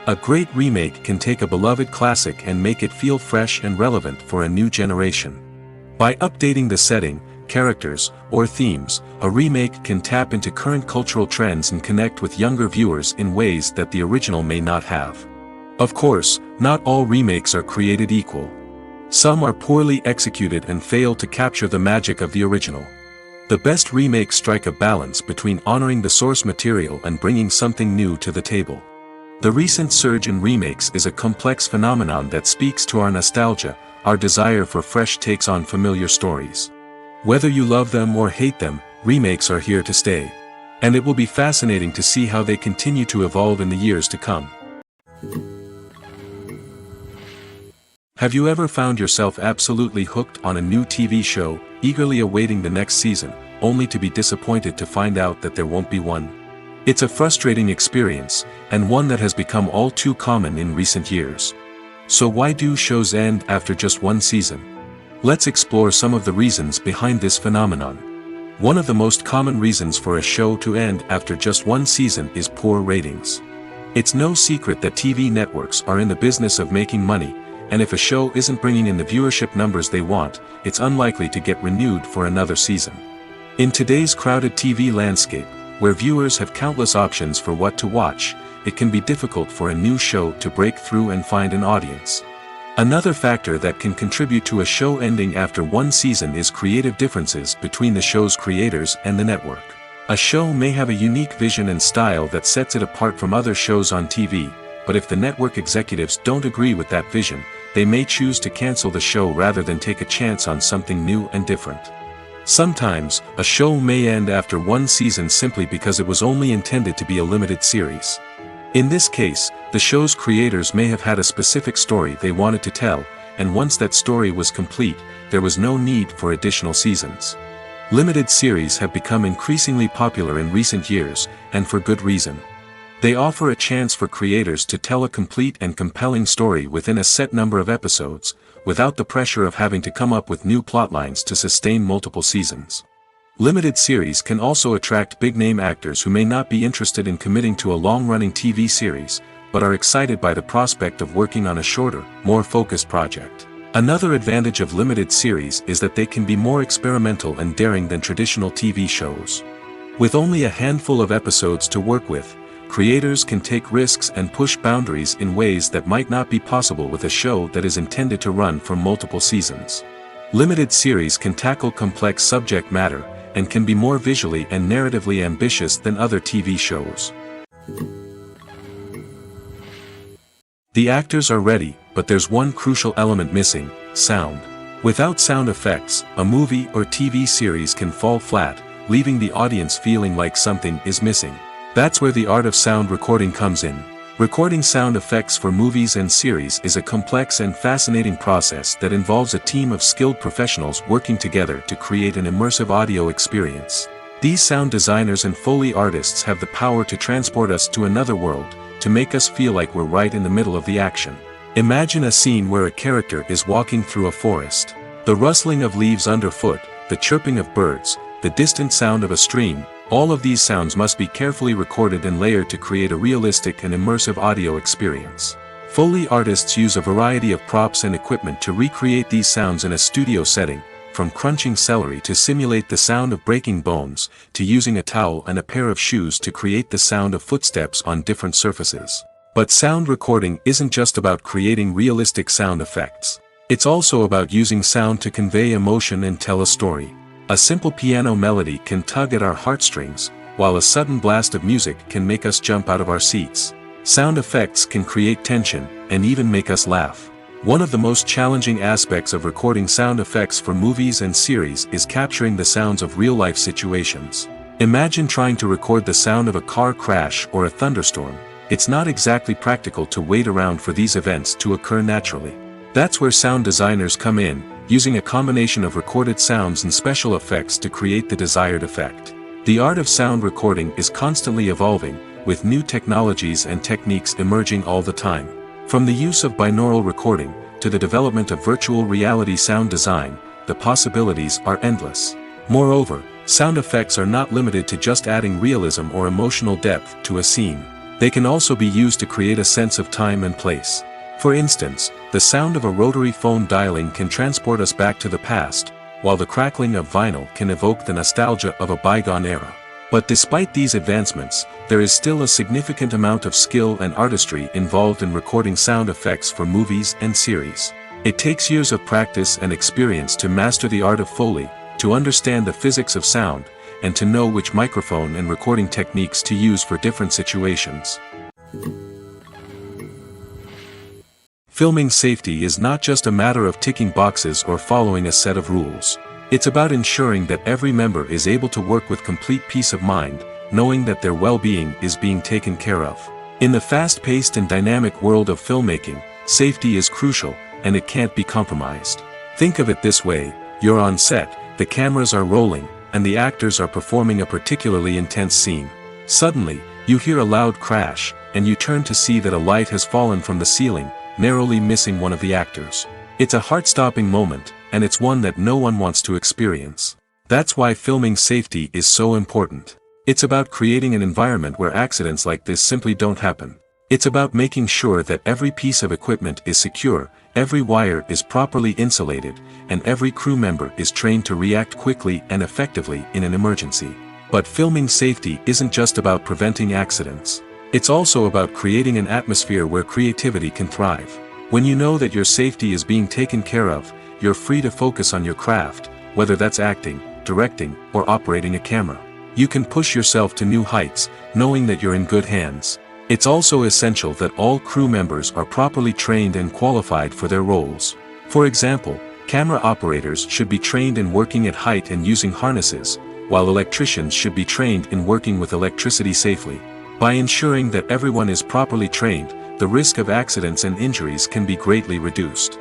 A great remake can take a beloved classic and make it feel fresh and relevant for a new generation. By updating the setting, characters, or themes, a remake can tap into current cultural trends and connect with younger viewers in ways that the original may not have. Of course, not all remakes are created equal. Some are poorly executed and fail to capture the magic of the original. The best remakes strike a balance between honoring the source material and bringing something new to the table. The recent surge in remakes is a complex phenomenon that speaks to our nostalgia, our desire for fresh takes on familiar stories. Whether you love them or hate them, remakes are here to stay. And it will be fascinating to see how they continue to evolve in the years to come. Have you ever found yourself absolutely hooked on a new TV show, eagerly awaiting the next season, only to be disappointed to find out that there won't be one? It's a frustrating experience, and one that has become all too common in recent years. So why do shows end after just one season? Let's explore some of the reasons behind this phenomenon. One of the most common reasons for a show to end after just one season is poor ratings. It's no secret that TV networks are in the business of making money, and if a show isn't bringing in the viewership numbers they want, it's unlikely to get renewed for another season. In today's crowded TV landscape, where viewers have countless options for what to watch, it can be difficult for a new show to break through and find an audience. Another factor that can contribute to a show ending after one season is creative differences between the show's creators and the network. A show may have a unique vision and style that sets it apart from other shows on TV, but if the network executives don't agree with that vision, they may choose to cancel the show rather than take a chance on something new and different. Sometimes, a show may end after one season simply because it was only intended to be a limited series. In this case, the show's creators may have had a specific story they wanted to tell, and once that story was complete, there was no need for additional seasons. Limited series have become increasingly popular in recent years, and for good reason. They offer a chance for creators to tell a complete and compelling story within a set number of episodes, without the pressure of having to come up with new plotlines to sustain multiple seasons. Limited series can also attract big-name actors who may not be interested in committing to a long-running TV series, but are excited by the prospect of working on a shorter, more focused project. Another advantage of limited series is that they can be more experimental and daring than traditional TV shows. With only a handful of episodes to work with, creators can take risks and push boundaries in ways that might not be possible with a show that is intended to run for multiple seasons. Limited series can tackle complex subject matter, and can be more visually and narratively ambitious than other TV shows. The actors are ready, but there's one crucial element missing: sound. Without sound effects, a movie or TV series can fall flat, leaving the audience feeling like something is missing. That's where the art of sound recording comes in. Recording sound effects for movies and series is a complex and fascinating process that involves a team of skilled professionals working together to create an immersive audio experience. These sound designers and Foley artists have the power to transport us to another world, to make us feel like we're right in the middle of the action. Imagine a scene where a character is walking through a forest. The rustling of leaves underfoot, the chirping of birds, the distant sound of a stream, all of these sounds must be carefully recorded and layered to create a realistic and immersive audio experience. Foley artists use a variety of props and equipment to recreate these sounds in a studio setting, from crunching celery to simulate the sound of breaking bones, to using a towel and a pair of shoes to create the sound of footsteps on different surfaces. But sound recording isn't just about creating realistic sound effects. It's also about using sound to convey emotion and tell a story. A simple piano melody can tug at our heartstrings, while a sudden blast of music can make us jump out of our seats. Sound effects can create tension, and even make us laugh. One of the most challenging aspects of recording sound effects for movies and series is capturing the sounds of real-life situations. Imagine trying to record the sound of a car crash or a thunderstorm. It's not exactly practical to wait around for these events to occur naturally. That's where sound designers come in, using a combination of recorded sounds and special effects to create the desired effect. The art of sound recording is constantly evolving, with new technologies and techniques emerging all the time. From the use of binaural recording, to the development of virtual reality sound design, the possibilities are endless. Moreover, sound effects are not limited to just adding realism or emotional depth to a scene. They can also be used to create a sense of time and place. For instance, the sound of a rotary phone dialing can transport us back to the past, while the crackling of vinyl can evoke the nostalgia of a bygone era. But despite these advancements, there is still a significant amount of skill and artistry involved in recording sound effects for movies and series. It takes years of practice and experience to master the art of Foley, to understand the physics of sound, and to know which microphone and recording techniques to use for different situations. Filming safety is not just a matter of ticking boxes or following a set of rules. It's about ensuring that every member is able to work with complete peace of mind, knowing that their well-being is being taken care of. In the fast-paced and dynamic world of filmmaking, safety is crucial, and it can't be compromised. Think of it this way: you're on set, the cameras are rolling, and the actors are performing a particularly intense scene. Suddenly, you hear a loud crash, and you turn to see that a light has fallen from the ceiling, narrowly missing one of the actors. It's a heart-stopping moment, and it's one that no one wants to experience. That's why filming safety is so important. It's about creating an environment where accidents like this simply don't happen. It's about making sure that every piece of equipment is secure, every wire is properly insulated, and every crew member is trained to react quickly and effectively in an emergency. But filming safety isn't just about preventing accidents. It's also about creating an atmosphere where creativity can thrive. When you know that your safety is being taken care of, you're free to focus on your craft, whether that's acting, directing, or operating a camera. You can push yourself to new heights, knowing that you're in good hands. It's also essential that all crew members are properly trained and qualified for their roles. For example, camera operators should be trained in working at height and using harnesses, while electricians should be trained in working with electricity safely. By ensuring that everyone is properly trained, the risk of accidents and injuries can be greatly reduced.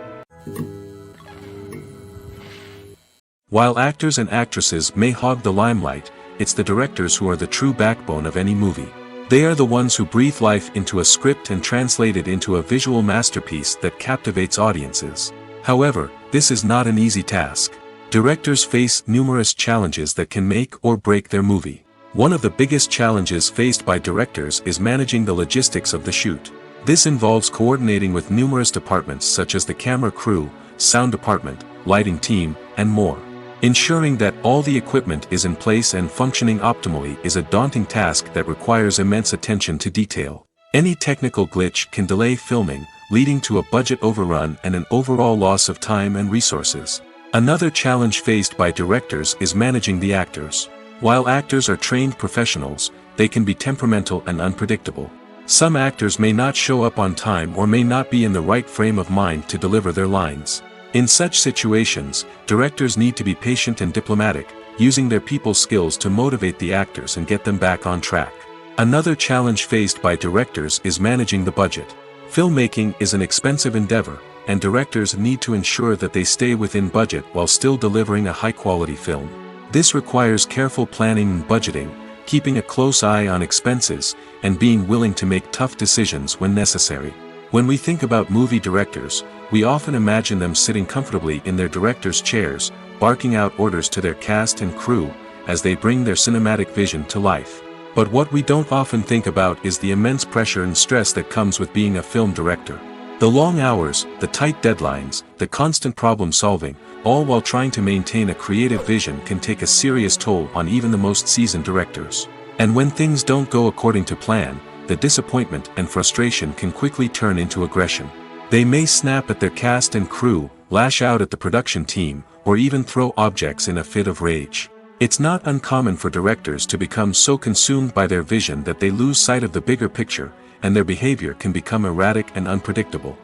While actors and actresses may hog the limelight, it's the directors who are the true backbone of any movie. They are the ones who breathe life into a script and translate it into a visual masterpiece that captivates audiences. However, this is not an easy task. Directors face numerous challenges that can make or break their movie. One of the biggest challenges faced by directors is managing the logistics of the shoot. This involves coordinating with numerous departments such as the camera crew, sound department, lighting team, and more. Ensuring that all the equipment is in place and functioning optimally is a daunting task that requires immense attention to detail. Any technical glitch can delay filming, leading to a budget overrun and an overall loss of time and resources. Another challenge faced by directors is managing the actors. While actors are trained professionals, they can be temperamental and unpredictable. Some actors may not show up on time or may not be in the right frame of mind to deliver their lines. In such situations, directors need to be patient and diplomatic, using their people skills to motivate the actors and get them back on track. Another challenge faced by directors is managing the budget. Filmmaking is an expensive endeavor, and directors need to ensure that they stay within budget while still delivering a high-quality film. This requires careful planning and budgeting, keeping a close eye on expenses, and being willing to make tough decisions when necessary. When we think about movie directors, we often imagine them sitting comfortably in their director's chairs, barking out orders to their cast and crew, as they bring their cinematic vision to life. But what we don't often think about is the immense pressure and stress that comes with being a film director. The long hours, the tight deadlines, the constant problem solving, all while trying to maintain a creative vision can take a serious toll on even the most seasoned directors. And when things don't go according to plan, the disappointment and frustration can quickly turn into aggression. They may snap at their cast and crew, lash out at the production team, or even throw objects in a fit of rage. It's not uncommon for directors to become so consumed by their vision that they lose sight of the bigger picture, and their behavior can become erratic and unpredictable.